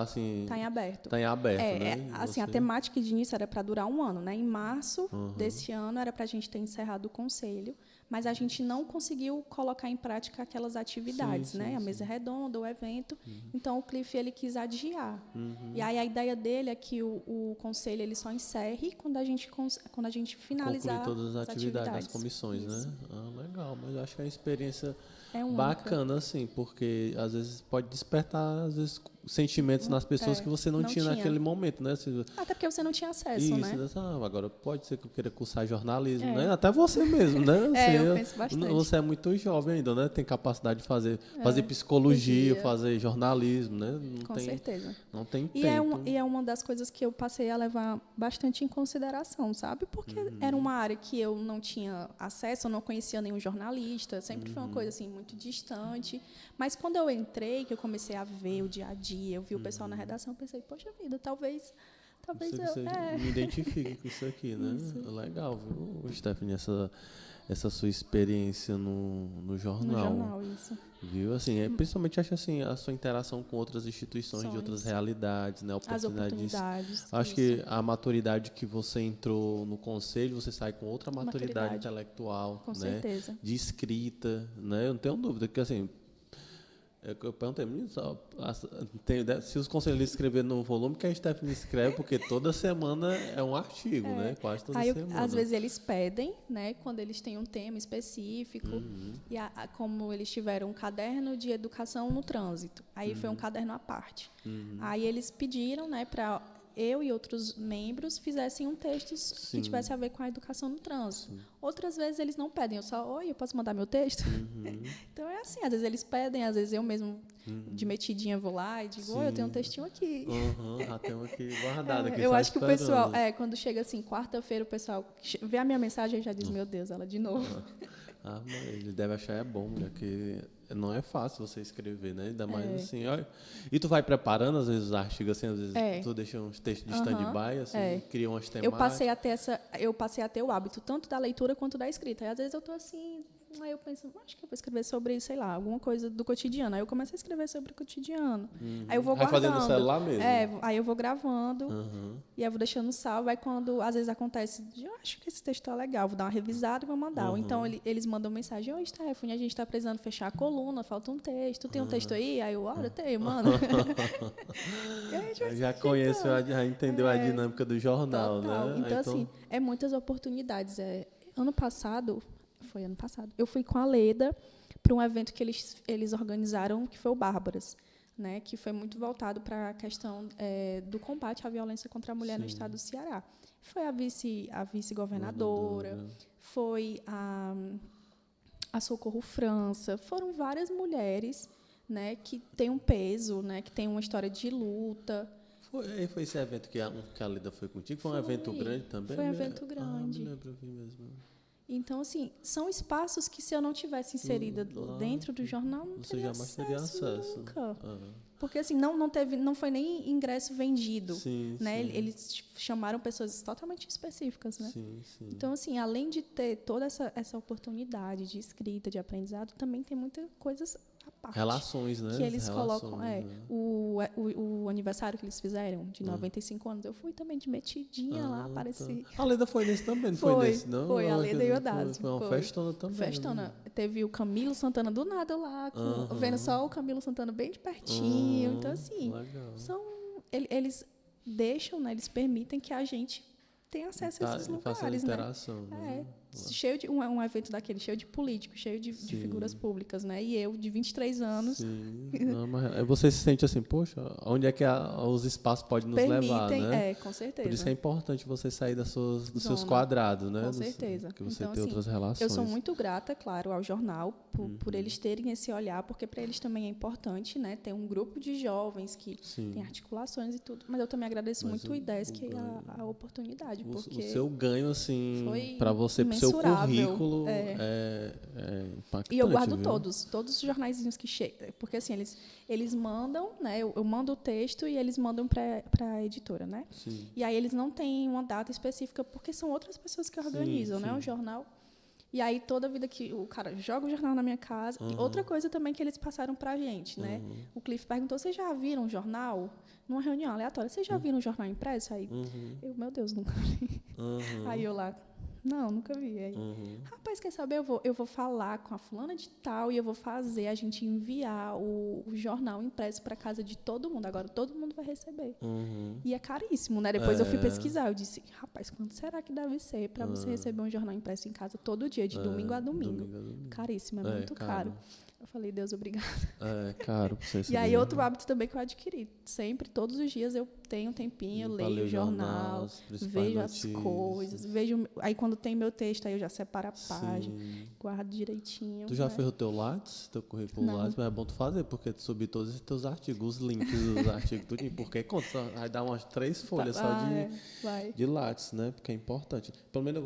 Speaker 1: assim...
Speaker 2: Está em aberto.
Speaker 1: Está em aberto, né?
Speaker 2: Assim, a temática de início era para durar um ano, né? Em março desse ano era para a gente ter encerrado o conselho, mas a gente não conseguiu colocar em prática aquelas atividades, né? A mesa redonda, o evento. Então, o Cliff, ele quis adiar. E aí a ideia dele é que o conselho ele só encerre quando a gente finalizar
Speaker 1: concluir todas as atividades das comissões, né? Legal, mas eu acho que é uma experiência bacana, assim, porque às vezes pode despertar, às vezes, sentimentos nas pessoas que você não tinha naquele momento, né?
Speaker 2: Até porque você não tinha acesso, né?
Speaker 1: Agora pode ser que eu queira cursar jornalismo, né? Até você mesmo, né?
Speaker 2: Eu penso bastante.
Speaker 1: Você é muito jovem ainda, né? Tem capacidade de fazer psicologia, fazer jornalismo, né?
Speaker 2: Com certeza.
Speaker 1: Não tem
Speaker 2: tempo. E é uma das coisas que eu passei a levar bastante em consideração, sabe? Porque era uma área que eu não tinha acesso, eu não conhecia nenhum jornalista, sempre foi uma coisa assim muito distante. Mas quando eu entrei, que eu comecei a ver o dia a dia, eu vi o pessoal na redação, eu pensei, poxa vida, talvez
Speaker 1: você me identifique com isso aqui, né? Isso. Legal, viu, Stephanie, essa sua experiência no jornal.
Speaker 2: No jornal, isso.
Speaker 1: Viu? Assim, principalmente acho assim, a sua interação com outras instituições, de outras realidades, né?
Speaker 2: As oportunidades.
Speaker 1: Acho que a maturidade que você entrou no conselho, você sai com outra maturidade intelectual,
Speaker 2: com
Speaker 1: né?
Speaker 2: certeza.
Speaker 1: De escrita, né? Eu não tenho dúvida que assim, eu perguntei, se os conselheiros escreverem no volume que a Stephanie escreve, porque toda semana é um artigo, né? Quase toda semana.
Speaker 2: Às vezes eles pedem, né? Quando eles têm um tema específico, e como eles tiveram um caderno de educação no trânsito, aí foi um caderno à parte. Aí eles pediram, né, para eu e outros membros fizessem um texto que tivesse a ver com a educação no trânsito. Outras vezes eles não pedem, eu posso mandar meu texto? Então é assim, às vezes eles pedem, às vezes eu mesmo, de metidinha, vou lá e digo, eu tenho um textinho aqui.
Speaker 1: Já tenho aqui guardado. Aqui
Speaker 2: eu acho que o pessoal, quando chega assim, quarta-feira, o pessoal vê a minha mensagem e já diz, meu Deus, ela de novo.
Speaker 1: Mas ele deve achar bom, né? Que não é fácil você escrever, né? Ainda mais assim, olha. E tu vai preparando, às vezes, os artigos, assim, às vezes tu deixa uns textos de stand-by, assim, cria umas temáticas.
Speaker 2: Eu passei a ter o hábito tanto da leitura quanto da escrita. E às vezes eu tô assim, aí eu penso, acho que eu vou escrever sobre, sei lá, alguma coisa do cotidiano. Aí eu começo a escrever sobre o cotidiano. Aí eu vou guardando.
Speaker 1: Vai fazendo no celular mesmo?
Speaker 2: Aí eu vou gravando e aí eu vou deixando salvo. Aí quando, às vezes, acontece, eu acho que esse texto tá legal, vou dar uma revisada e vou mandar. Ou então eles mandam mensagem, oi, Stephanie, a gente tá precisando fechar a coluna, falta um texto. Tu tem um texto aí? Aí eu, olha, tenho, mano.
Speaker 1: Já conheço, já entendeu a dinâmica do jornal,
Speaker 2: total.
Speaker 1: né?
Speaker 2: Então, assim, muitas oportunidades. Ano passado, eu fui com a Leda para um evento que eles organizaram, que foi o Bárbaras, né, que foi muito voltado para a questão do combate à violência contra a mulher no estado do Ceará. Foi a vice-governadora, foi a Socorro França, foram várias mulheres, né, que têm um peso, né, que têm uma história de luta.
Speaker 1: Foi esse evento que a Leda foi contigo? Foi um evento grande também?
Speaker 2: Foi um evento grande.
Speaker 1: Me lembro, eu vi mesmo.
Speaker 2: Então, assim, são espaços que, se eu não tivesse inserida dentro do jornal, não teria acesso nunca. Porque, assim, não foi nem ingresso vendido. Né? Eles chamaram pessoas totalmente específicas, né? Então, assim, além de ter toda essa oportunidade de escrita, de aprendizado, também tem muitas coisas à parte.
Speaker 1: Relações, né?
Speaker 2: Que eles
Speaker 1: Relações,
Speaker 2: colocam.
Speaker 1: né?
Speaker 2: O aniversário que eles fizeram, de 95 anos, eu fui também de metidinha lá, apareci.
Speaker 1: Tá. A Leda foi nesse também, não foi nesse, não?
Speaker 2: Foi, a Leda e o Odásio.
Speaker 1: Foi uma festona também.
Speaker 2: Festona.
Speaker 1: Né?
Speaker 2: Teve o Camilo Santana do nada lá, vendo só o Camilo Santana bem de pertinho. Então, assim, eles deixam, né, eles permitem que a gente tenha acesso a esses lugares, né?
Speaker 1: Interação, né?
Speaker 2: Cheio de um evento daquele, cheio de políticos, cheio de figuras públicas, né? E eu, de 23 anos...
Speaker 1: Sim. Não, mas você se sente assim, poxa, onde é que os espaços podem nos levar, né?
Speaker 2: Com certeza.
Speaker 1: Por isso é importante você sair dos seus quadrados, né?
Speaker 2: Com certeza.
Speaker 1: Que você
Speaker 2: então,
Speaker 1: tem
Speaker 2: assim,
Speaker 1: outras relações.
Speaker 2: Eu sou muito grata, claro, ao jornal por eles terem esse olhar, porque para eles também é importante, né? Ter um grupo de jovens que tem articulações e tudo. Mas eu também agradeço muito o IDESC a oportunidade. Porque
Speaker 1: o seu ganho, assim, para você, pro seu currículo, é impactante.
Speaker 2: E eu guardo todos os jornaizinhos que chegam. Porque, assim, eles mandam, né? Eu mando o texto e eles mandam para a editora, né?
Speaker 1: Sim.
Speaker 2: E aí eles não têm uma data específica, porque são outras pessoas que organizam, né? O jornal. E aí, toda vida que o cara joga o jornal na minha casa... E outra coisa também que eles passaram para a gente, né? O Cliff perguntou, vocês já viram um jornal? Numa reunião aleatória, vocês já viram um jornal impresso? Aí, meu Deus, nunca vi. Aí eu lá... Não, nunca vi. Aí, rapaz, quer saber? Eu vou falar com a fulana de tal e eu vou fazer a gente enviar o jornal impresso para casa de todo mundo. Agora todo mundo vai receber. E é caríssimo, né? Depois eu fui pesquisar. Eu disse, rapaz, quanto será que deve ser para você receber um jornal impresso em casa todo dia, de domingo a domingo? Caríssimo, é muito caro. Eu falei, Deus, obrigada.
Speaker 1: É caro.
Speaker 2: E aí, outro hábito também que eu adquiri. Sempre, todos os dias, eu tenho um tempinho, eu leio o jornal, vejo as coisas, vejo... Aí, quando tem meu texto, aí eu já separo a página, guardo direitinho.
Speaker 1: Tu já fez o teu Lattes, teu currículo Lattes, mas é bom tu fazer, porque tu subir todos os teus artigos, os links dos artigos, tudo, porque conta, vai dar umas 3 folhas só de Lattes, né? Porque é importante. Pelo menos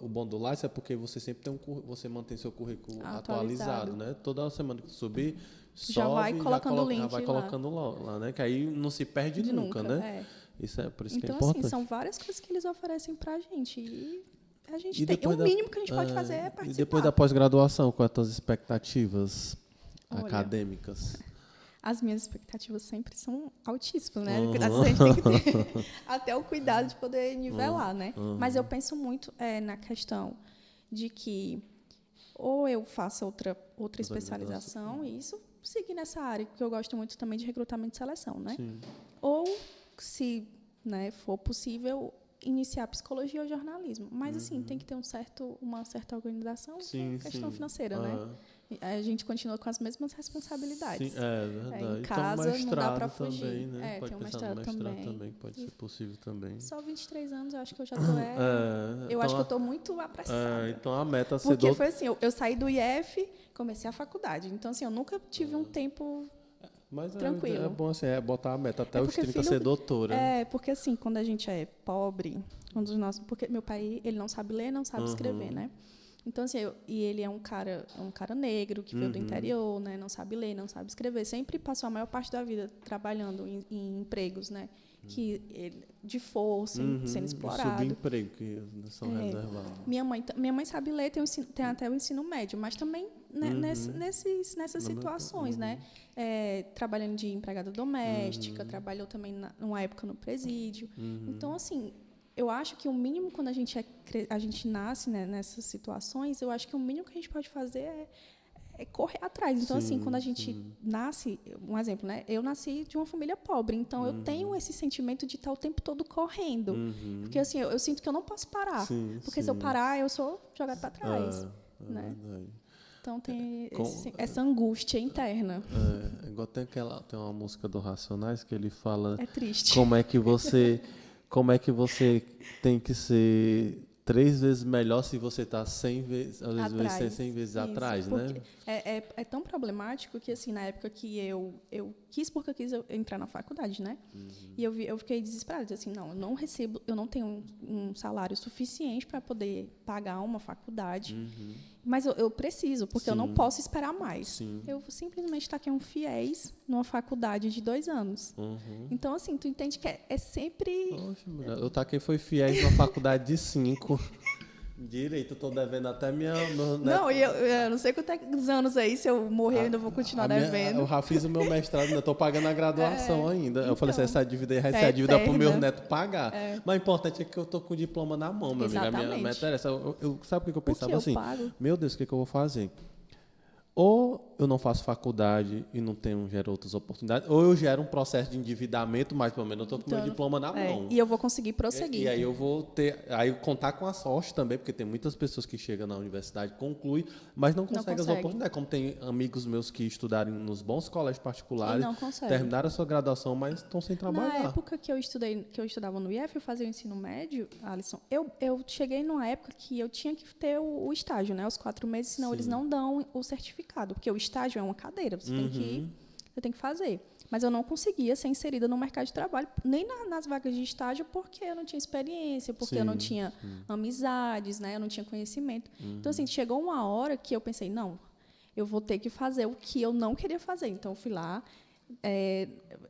Speaker 1: o bom do Lattes é porque você sempre tem você mantém seu currículo atualizado, né? Toda semana que tu subir,
Speaker 2: já vai colocando o link,
Speaker 1: já vai colocando lá, né? Que aí não se perde nunca, né? Isso é por isso que é importante.
Speaker 2: Então, assim, são várias coisas que eles oferecem pra gente e a gente tem. O mínimo que a gente pode fazer é participar.
Speaker 1: E depois da pós-graduação, quais as tuas expectativas acadêmicas?
Speaker 2: As minhas expectativas sempre são altíssimas, né? A gente tem que ter até o cuidado de poder nivelar, né? Mas eu penso muito na questão de que ou eu faço outra especialização e isso seguir nessa área, porque eu gosto muito também de recrutamento e seleção, né?
Speaker 1: Sim.
Speaker 2: Ou, se for possível, iniciar psicologia ou jornalismo. Mas, assim, tem que ter uma certa organização, questão financeira, né? A gente continua com as mesmas responsabilidades.
Speaker 1: Sim, é verdade.
Speaker 2: Em casa,
Speaker 1: então,
Speaker 2: não dá para fugir.
Speaker 1: Também, né?
Speaker 2: Pode tem um mestrado também.
Speaker 1: Pode ser possível também.
Speaker 2: Só 23 anos, eu acho que eu já estou... eu acho que eu estou muito apressada.
Speaker 1: Então, a meta...
Speaker 2: Porque foi assim, eu saí do IF, comecei a faculdade. Então, assim, eu nunca tive um tempo...
Speaker 1: Mas
Speaker 2: tranquilo.
Speaker 1: É bom assim, botar a meta até os 30 ser doutora.
Speaker 2: Porque assim, quando a gente é pobre, porque meu pai, ele não sabe ler, não sabe escrever, né? Então, assim, e ele é um cara negro, que veio do interior, né? Não sabe ler, não sabe escrever. Sempre passou a maior parte da vida trabalhando em empregos, né? De força, sendo explorado.
Speaker 1: Subemprego que são reservados.
Speaker 2: Minha mãe sabe ler, tem até o ensino médio, mas também né, nessas situações, né? Trabalhando de empregada doméstica, trabalhou também numa época no presídio. Então, assim, eu acho que o mínimo quando a gente nasce, né, nessas situações, eu acho que o mínimo que a gente pode fazer é correr atrás. Então, assim, quando a gente nasce, um exemplo, né? Eu nasci de uma família pobre, então eu tenho esse sentimento de estar o tempo todo correndo. Porque, assim, eu sinto que eu não posso parar. Porque se eu parar, eu sou jogada para trás. Né?
Speaker 1: Verdade.
Speaker 2: Então, tem essa angústia interna.
Speaker 1: Igual tem uma música do Racionais que ele fala...
Speaker 2: É triste.
Speaker 1: Como é que você tem que ser 3 vezes melhor se você está 100 vezes, às vezes vai ser 100 vezes atrás, né?
Speaker 2: É tão problemático que, assim, na época que eu quis, porque eu quis entrar na faculdade, né? E eu fiquei desesperada, assim, eu não tenho um salário suficiente para poder pagar uma faculdade, mas eu preciso, porque eu não posso esperar mais. Eu simplesmente taquei um FIES numa faculdade de 2 anos. Então, assim, tu entende que é sempre...
Speaker 1: Poxa, eu taquei foi FIES numa faculdade de 5. Direito, eu tô devendo até minha...
Speaker 2: Não, e eu não sei quantos anos aí, se eu morrer, eu ainda vou continuar devendo.
Speaker 1: Eu já fiz o meu mestrado, ainda tô pagando a graduação ainda. Eu falei assim, essa dívida aí vai ser a dívida
Speaker 2: eterna.
Speaker 1: pro meu neto pagar. Mas o importante é que eu tô com o diploma na mão, meu amigo. A minha interessa. Sabe o que eu pensava assim?
Speaker 2: Pago?
Speaker 1: Meu Deus, o que eu vou fazer? Ou eu não faço faculdade e não gero outras oportunidades, ou eu gero um processo de endividamento, mas pelo menos eu estou com o meu diploma na mão.
Speaker 2: E eu vou conseguir prosseguir.
Speaker 1: E aí eu vou contar com a sorte também, porque tem muitas pessoas que chegam na universidade, concluem, mas não conseguem as oportunidades. Como tem amigos meus que estudaram nos bons colégios particulares, terminaram a sua graduação, mas estão sem trabalhar.
Speaker 2: Na época que eu estudava no IF, eu fazia o ensino médio, Alisson, eu cheguei numa época que eu tinha que ter o estágio, né? Os 4 meses, senão eles não dão o certificado. Porque o estágio é uma cadeira, você tem que fazer. Mas eu não conseguia ser inserida no mercado de trabalho, nem nas vagas de estágio, porque eu não tinha experiência, porque eu não tinha amizades, né? Eu não tinha conhecimento. Então, assim, chegou uma hora que eu pensei, não, eu vou ter que fazer o que eu não queria fazer. Então, eu fui lá,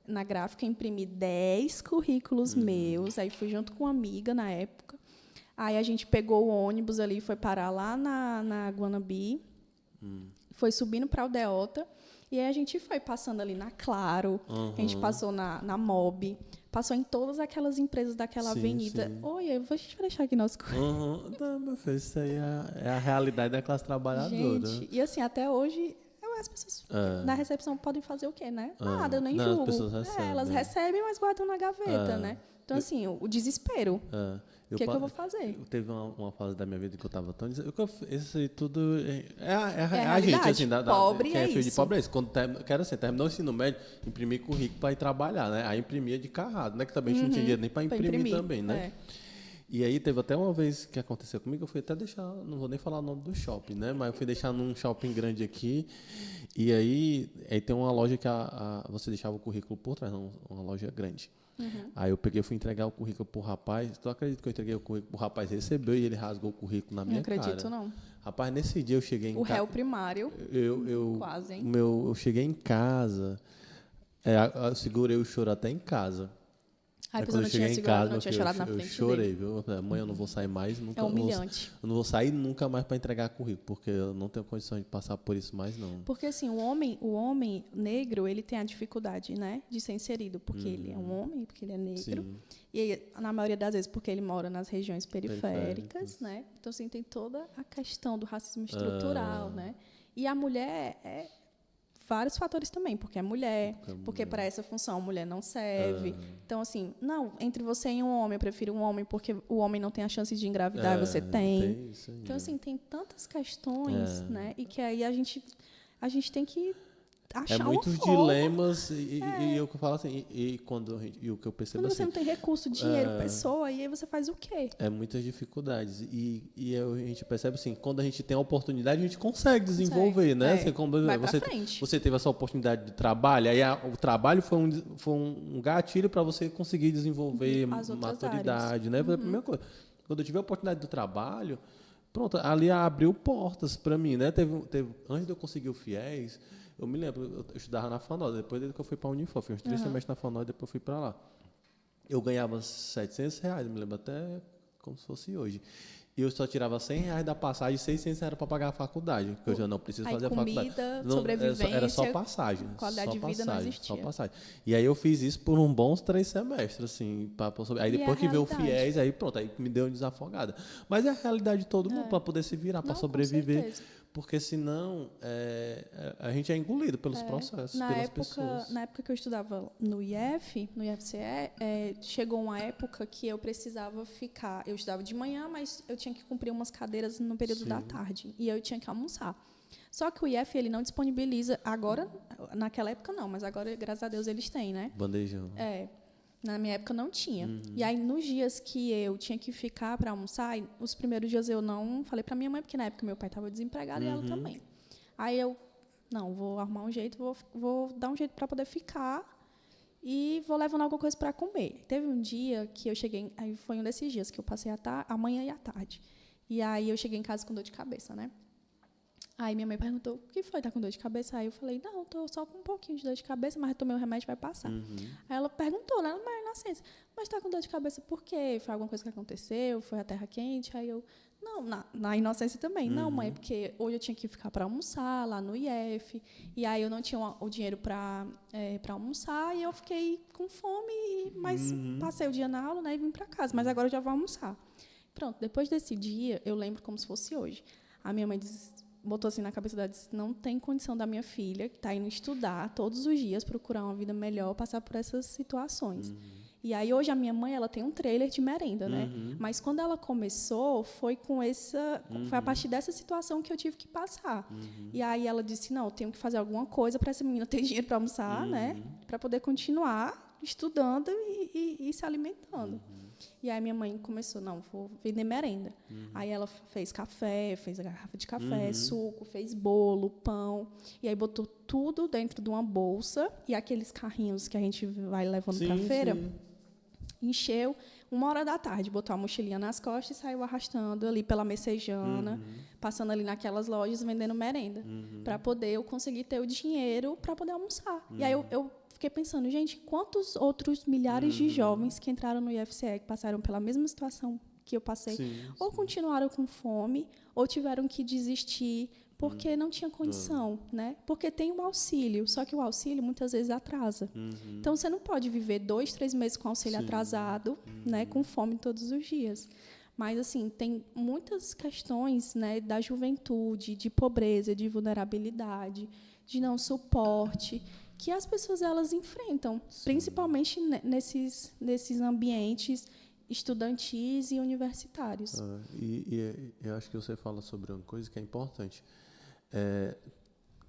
Speaker 2: na gráfica, imprimi 10 currículos meus, aí fui junto com uma amiga na época. Aí a gente pegou o ônibus ali e foi parar lá na Guanabi, foi subindo para o Aldeota, e aí a gente foi passando ali na Claro, a gente passou na Mob, passou em todas aquelas empresas daquela avenida. Oi, a gente vai deixar aqui nosso currículo.
Speaker 1: Não, meu filho, isso aí é a realidade da classe trabalhadora.
Speaker 2: Gente, e assim, até hoje, as pessoas na recepção podem fazer o quê, né? Nada, eu nem julgo.
Speaker 1: As pessoas recebem.
Speaker 2: Elas recebem, mas guardam na gaveta, né? Então, assim, o desespero. O que eu vou fazer?
Speaker 1: Teve uma fase da minha vida que eu estava tão... Isso aí tudo... a
Speaker 2: gente,
Speaker 1: assim,
Speaker 2: pobre
Speaker 1: quem
Speaker 2: é
Speaker 1: filho
Speaker 2: isso.
Speaker 1: de pobre é isso. Quando terminou o ensino médio, imprimir currículo para ir trabalhar, né? Aí imprimia de carrado, né? Que também a gente não tinha dinheiro nem para imprimir também, né? E aí teve até uma vez que aconteceu comigo, eu fui até deixar, não vou nem falar o nome do shopping, né? Mas eu fui deixar num shopping grande aqui, e aí tem uma loja que você deixava o currículo por trás, uma loja grande. Aí eu fui entregar o currículo pro rapaz. Tu acredita que eu entreguei o currículo pro rapaz, recebeu e ele rasgou o currículo na minha cara?
Speaker 2: Não acredito, não.
Speaker 1: Rapaz, nesse dia eu cheguei em casa.
Speaker 2: O réu primário. Quase, hein?
Speaker 1: Eu cheguei em casa, eu segurei o choro até em casa.
Speaker 2: Aí quando eu cheguei em casa, não tinha chorado na frente
Speaker 1: eu chorei, viu? Mãe, eu não vou sair mais nunca.
Speaker 2: É humilhante.
Speaker 1: Eu não vou sair nunca mais para entregar currículo, porque eu não tenho condição de passar por isso mais, não.
Speaker 2: Porque, assim, o homem negro, ele tem a dificuldade, né, de ser inserido, porque ele é um homem, porque ele é negro. Sim. E, na maioria das vezes, porque ele mora nas regiões periféricas, né? Então, assim, tem toda a questão do racismo estrutural, né? E a mulher vários fatores também, porque é mulher, porque para essa função a mulher não serve. Então, assim, não, entre você e um homem, eu prefiro um homem porque o homem não tem a chance de engravidar, você tem. Então, assim, tem tantas questões, né? E que aí a gente tem que achar uma
Speaker 1: muitos
Speaker 2: forma.
Speaker 1: Dilemas e o que eu falo assim, e o que eu percebo
Speaker 2: quando
Speaker 1: assim,
Speaker 2: você não tem recurso, dinheiro, pessoa, e aí você faz o quê?
Speaker 1: Muitas dificuldades e a gente percebe assim, quando a gente tem a oportunidade, a gente consegue desenvolver, né? Assim, você teve essa oportunidade de trabalho, aí o trabalho foi um gatilho para você conseguir desenvolver maturidade, né? Foi a primeira coisa. Quando eu tive a oportunidade do trabalho, pronto, ali abriu portas para mim, né? Teve antes de eu conseguir o FIES, eu me lembro, eu estudava na FANOS, depois que eu fui para a Unifor, fiz uns 3 semestres na FANOS, depois eu fui para lá. Eu ganhava R$700, me lembro até como se fosse hoje. E eu só tirava R$100 da passagem, R$600 era para pagar a faculdade, porque eu já não preciso fazer
Speaker 2: comida,
Speaker 1: a faculdade.
Speaker 2: Sobrevivência,
Speaker 1: era só passagem.
Speaker 2: Qualidade de vida não existia.
Speaker 1: Só passagem. E aí eu fiz isso por uns bons 3 semestres, assim. Aí depois que veio o FIES, aí pronto, aí me deu uma desafogada. Mas é a realidade de todo mundo, para poder se virar, para sobreviver. Porque senão a gente é engolido pelos processos, pelas pessoas.
Speaker 2: Na época que eu estudava no IFCE, chegou uma época que eu precisava ficar. Eu estudava de manhã, mas eu tinha que cumprir umas cadeiras no período da tarde. E eu tinha que almoçar. Só que o IF ele não disponibiliza agora, naquela época não, mas agora, graças a Deus, eles têm, né?
Speaker 1: Bandejão.
Speaker 2: Na minha época não tinha. E aí, nos dias que eu tinha que ficar para almoçar, os primeiros dias eu não falei para minha mãe, porque na época meu pai estava desempregado e ela também. Aí eu, não, vou arrumar um jeito, vou dar um jeito para poder ficar e vou levando alguma coisa para comer. Teve um dia que eu cheguei, aí foi um desses dias que eu passei a manhã e a tarde. E aí eu cheguei em casa com dor de cabeça, né? Aí minha mãe perguntou, o que foi, tá com dor de cabeça? Aí eu falei, não, tô só com um pouquinho de dor de cabeça, mas eu tomei o remédio e vai passar. Aí ela perguntou, né, mas na paciência. Mas tá com dor de cabeça por quê? Foi alguma coisa que aconteceu? Foi a terra quente? Aí eu, não, na inocência também. Não, mãe, porque hoje eu tinha que ficar para almoçar lá no IF, e aí eu não tinha o dinheiro para almoçar, e eu fiquei com fome, mas passei o dia na aula, né, e vim para casa, mas agora eu já vou almoçar. Pronto, depois desse dia, eu lembro como se fosse hoje. A minha mãe botou assim na cabeça dela, disse, não tem condição da minha filha, que está indo estudar todos os dias, procurar uma vida melhor, passar por essas situações. E aí, hoje, a minha mãe, ela tem um trailer de merenda, né? Mas, quando ela começou, foi foi a partir dessa situação que eu tive que passar. E aí, ela disse, não, eu tenho que fazer alguma coisa para essa menina ter dinheiro para almoçar, né? Para poder continuar estudando e se alimentando. E aí, minha mãe começou, não, vou vender merenda. Aí, ela fez café, fez a garrafa de café, suco, fez bolo, pão. E aí, botou tudo dentro de uma bolsa. E aqueles carrinhos que a gente vai levando para a feira... Encheu 1h da tarde, botou a mochilinha nas costas e saiu arrastando ali pela Messejana, passando ali naquelas lojas, vendendo merenda, para poder eu conseguir ter o dinheiro para poder almoçar. E aí eu fiquei pensando, gente, quantos outros milhares de jovens que entraram no IFCE, que passaram pela mesma situação que eu passei, ou continuaram com fome, ou tiveram que desistir porque não tinha condição, né? Porque tem um auxílio, só que o auxílio muitas vezes atrasa. Então, você não pode viver 2, 3 meses com auxílio atrasado, né, com fome todos os dias. Mas, assim, tem muitas questões, né, da juventude, de pobreza, de vulnerabilidade, de não suporte, que as pessoas elas enfrentam, principalmente nesses ambientes estudantis e universitários.
Speaker 1: E eu acho que você fala sobre uma coisa que é importante,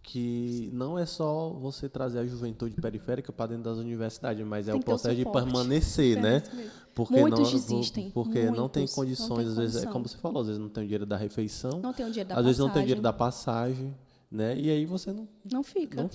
Speaker 1: que não é só você trazer a juventude periférica para dentro das universidades, mas é o processo de permanecer, né? Porque
Speaker 2: muitos desistem.
Speaker 1: Porque não tem condições, às vezes, é como você falou, às vezes não tem o dinheiro da refeição,
Speaker 2: não tem o dinheiro da
Speaker 1: às vezes não tem o dinheiro da passagem, né? E aí você não fica.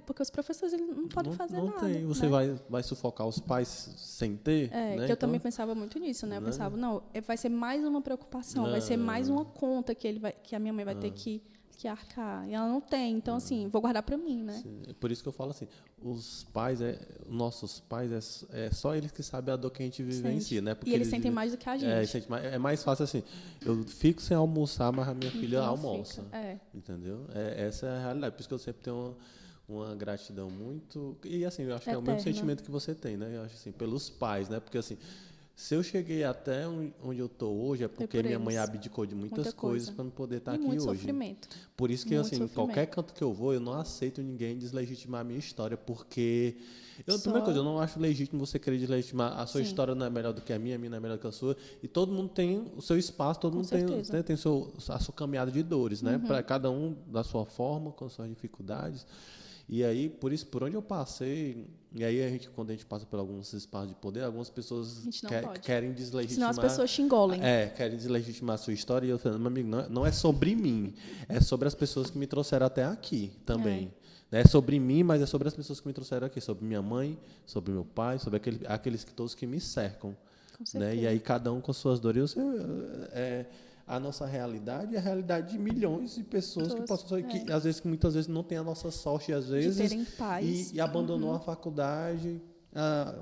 Speaker 2: Porque os professores eles não podem fazer nada.
Speaker 1: Não tem. Você, né? vai sufocar os pais sem ter. Né?
Speaker 2: Que eu também pensava muito nisso, né? Eu pensava, não, vai ser mais uma preocupação, vai ser mais uma conta que a minha mãe vai ter que arcar. E ela não tem. Então, assim, vou guardar para mim, né?
Speaker 1: Sim. Por isso que eu falo assim, os pais, nossos pais, é só eles que sabem a dor que a gente vivencia, né?
Speaker 2: Porque eles sentem mais do que a gente.
Speaker 1: É mais fácil assim, eu fico sem almoçar, mas a minha filha almoça. Entendeu? Essa é a realidade. Por isso que eu sempre tenho uma gratidão muito... E assim, eu acho que é o mesmo sentimento que você tem, né? Eu acho assim, pelos pais, né? Porque assim... Se eu cheguei até onde eu estou hoje, é porque minha mãe abdicou de muitas coisas para não poder estar aqui
Speaker 2: muito
Speaker 1: hoje.
Speaker 2: Sofrimento.
Speaker 1: Por isso que, assim, em qualquer canto que eu vou, eu não aceito ninguém deslegitimar a minha história, porque... Primeira coisa, eu não acho legítimo você querer deslegitimar. A sua história não é melhor do que a minha não é melhor do que a sua. E todo mundo tem o seu espaço, todo mundo tem a sua caminhada de dores, né? Para cada um da sua forma, com as suas dificuldades. E aí, por isso, por onde eu passei, e aí quando a gente passa por alguns espaços de poder, algumas pessoas querem deslegitimar.
Speaker 2: Senão as pessoas te engolem.
Speaker 1: Querem deslegitimar a sua história. E eu falando, meu amigo, não é sobre mim, é sobre as pessoas que me trouxeram até aqui também. É sobre mim, mas é sobre as pessoas que me trouxeram aqui, sobre minha mãe, sobre meu pai, sobre aqueles todos que me cercam.
Speaker 2: Com certeza.
Speaker 1: Né? E aí, cada um com suas dores. A nossa realidade é a realidade de milhões de pessoas que passam, que às vezes, muitas vezes não tem a nossa sorte, às vezes,
Speaker 2: de terem paz.
Speaker 1: E abandonou a faculdade,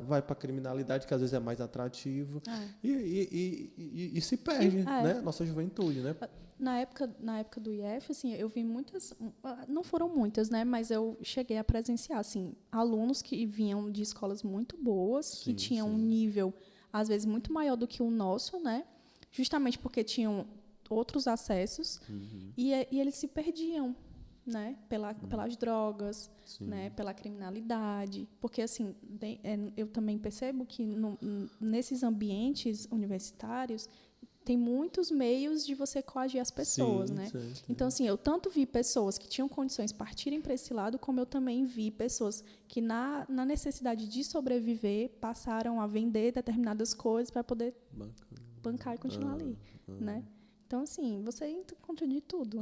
Speaker 1: vai para a criminalidade, que às vezes é mais atrativo, e se perde, né? Nossa juventude, né?
Speaker 2: Na época do IF, assim, eu vi muitas, não foram muitas, né? Mas eu cheguei a presenciar, assim, alunos que vinham de escolas muito boas, que tinham um nível, às vezes, muito maior do que o nosso, né? Justamente porque tinham outros acessos e eles se perdiam, né? Pelas drogas, né? Pela criminalidade. Porque, assim, eu também percebo que nesses ambientes universitários tem muitos meios de você coagir as pessoas, né? Então, assim, eu tanto vi pessoas que tinham condições de partirem para esse lado, como eu também vi pessoas que, na necessidade de sobreviver, passaram a vender determinadas coisas para poder bancar e continuar ali, né? Então, assim, você encontra de tudo.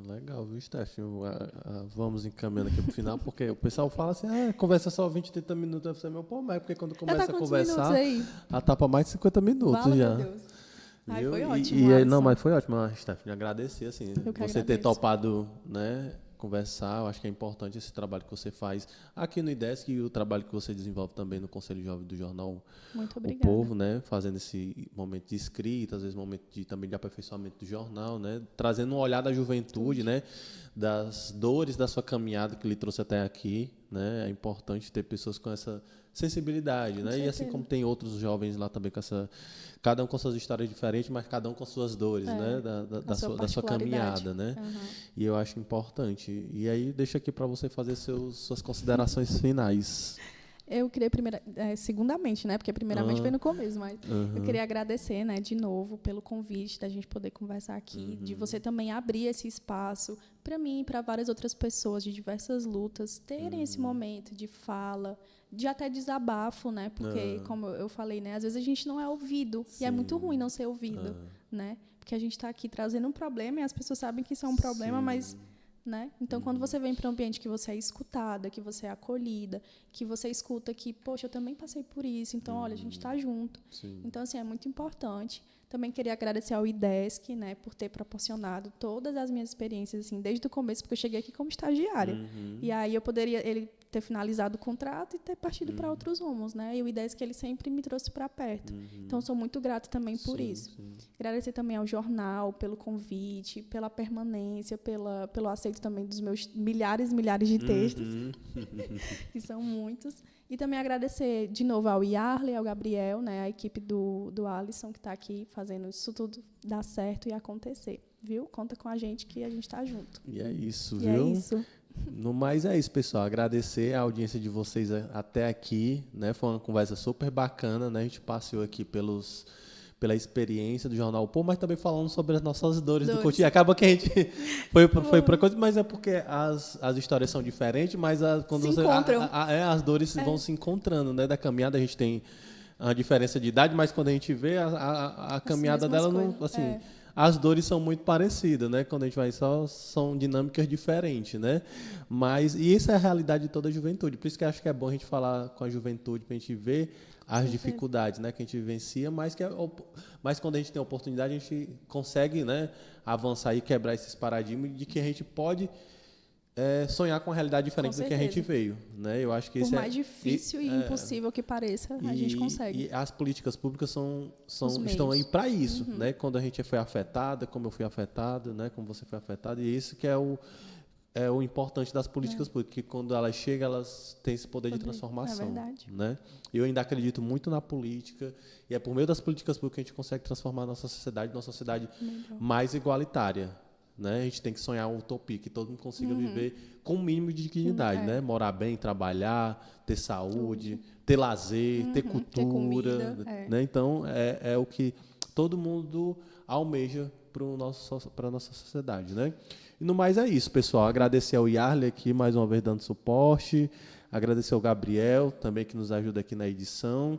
Speaker 1: Legal, viu, Stephanie? Vamos encaminhando aqui pro final, porque o pessoal fala assim, conversa só 20, 30 minutos, você meu pô, mas porque quando começa a conversar, tá para mais de 50 minutos já.
Speaker 2: Meu Deus. Foi ótimo.
Speaker 1: Não, mas foi ótimo, Stephanie, agradecer, assim, você ter topado, né, conversar. Eu acho que é importante esse trabalho que você faz aqui no IDESC e o trabalho que você desenvolve também no Conselho Jovem do Jornal
Speaker 2: Muito
Speaker 1: O
Speaker 2: obrigada.
Speaker 1: Povo, né? Fazendo esse momento de escrita, às vezes momento também de aperfeiçoamento do jornal, né? Trazendo um olhar da juventude, né? Das dores da sua caminhada que lhe trouxe até aqui, né? É importante ter pessoas com essa sensibilidade, né? E assim como tem outros jovens lá também com essa, cada um com suas histórias diferentes, mas cada um com suas dores, né? Da sua caminhada, né? E eu acho importante. E aí deixa aqui para você fazer suas considerações finais.
Speaker 2: Eu queria segundamente, né? Porque primeiramente foi no começo, mas eu queria agradecer, né, de novo pelo convite da gente poder conversar aqui, de você também abrir esse espaço para mim e para várias outras pessoas de diversas lutas terem esse momento de fala, de até desabafo, né? Porque como eu falei, né, às vezes a gente não é ouvido. Sim. E é muito ruim não ser ouvido, né? Porque a gente está aqui trazendo um problema e as pessoas sabem que isso é um problema, mas né? Então, quando você vem para um ambiente que você é escutada, que você é acolhida, que você escuta que, poxa, eu também passei por isso, então, olha, a gente está junto. Sim. Então, assim, é muito importante. Também queria agradecer ao IDESC, né, por ter proporcionado todas as minhas experiências, assim, desde o começo, porque eu cheguei aqui como estagiária. E aí eu poderia ele ter finalizado o contrato e ter partido para outros rumos, né? E o IDESC, ele sempre me trouxe para perto. Então, sou muito grata também por isso. Sim. Agradecer também ao jornal pelo convite, pela permanência, pelo aceito também dos meus milhares e milhares de textos, que são muitos. E também agradecer de novo ao Yarley, ao Gabriel, né, a equipe do Alisson, que está aqui fazendo isso tudo dar certo e acontecer. Viu? Conta com a gente que a gente está junto.
Speaker 1: E é isso, viu? É isso. No mais é isso, pessoal. Agradecer a audiência de vocês até aqui, né? Foi uma conversa super bacana, né? A gente passeou aqui pela experiência do Jornal O Povo, mas também falando sobre as nossas dores do cotidiano. Acaba que a gente foi para coisa, mas é porque as histórias são diferentes, mas quando
Speaker 2: se encontram.
Speaker 1: As dores vão se encontrando, né? Da caminhada a gente tem a diferença de idade, mas quando a gente vê a caminhada dela, não, assim, as dores são muito parecidas, né? Quando a gente vai são dinâmicas diferentes, né? E isso é a realidade de toda a juventude. Por isso que eu acho que é bom a gente falar com a juventude, para a gente ver as dificuldades, né, que a gente vivencia, mas quando a gente tem a oportunidade, a gente consegue, né, avançar e quebrar esses paradigmas de que a gente pode sonhar com uma realidade diferente do que a gente veio, né? Eu acho que
Speaker 2: por mais difícil e impossível que pareça, a gente consegue.
Speaker 1: E as políticas públicas estão aí para isso, né? Quando a gente foi afetada, como eu fui afetado, né? Como você foi afetado, e isso que é o importante das políticas públicas, que quando elas chegam, elas têm esse poder de transformação. É verdade. Né? Eu ainda acredito muito na política, e é por meio das políticas públicas que a gente consegue transformar a nossa sociedade mais igualitária. Né? A gente tem que sonhar uma utopia, que todo mundo consiga viver com o mínimo de dignidade, né? Morar bem, trabalhar, ter saúde, ter lazer, ter cultura. Ter comida, né? Então, é o que todo mundo almeja para a nossa sociedade, né? E no mais é isso, pessoal. Agradecer ao Yarley aqui, mais uma vez, dando suporte. Agradecer ao Gabriel, também, que nos ajuda aqui na edição.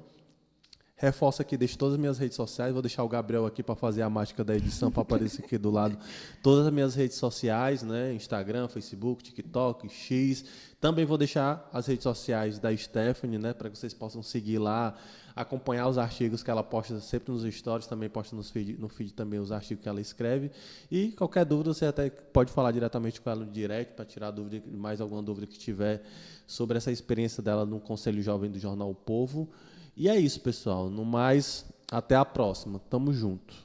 Speaker 1: Reforço aqui, deixo todas as minhas redes sociais. Vou deixar o Gabriel aqui para fazer a mágica da edição, para aparecer aqui do lado. Todas as minhas redes sociais, né? Instagram, Facebook, TikTok, X. Também vou deixar as redes sociais da Stephanie, né? Para que vocês possam seguir lá, acompanhar os artigos que ela posta sempre nos stories, também posta no feed também os artigos que ela escreve. E qualquer dúvida, você até pode falar diretamente com ela no direct, para tirar dúvida, mais alguma dúvida que tiver sobre essa experiência dela no Conselho Jovem do Jornal O Povo. E é isso, pessoal. No mais, até a próxima. Tamo junto.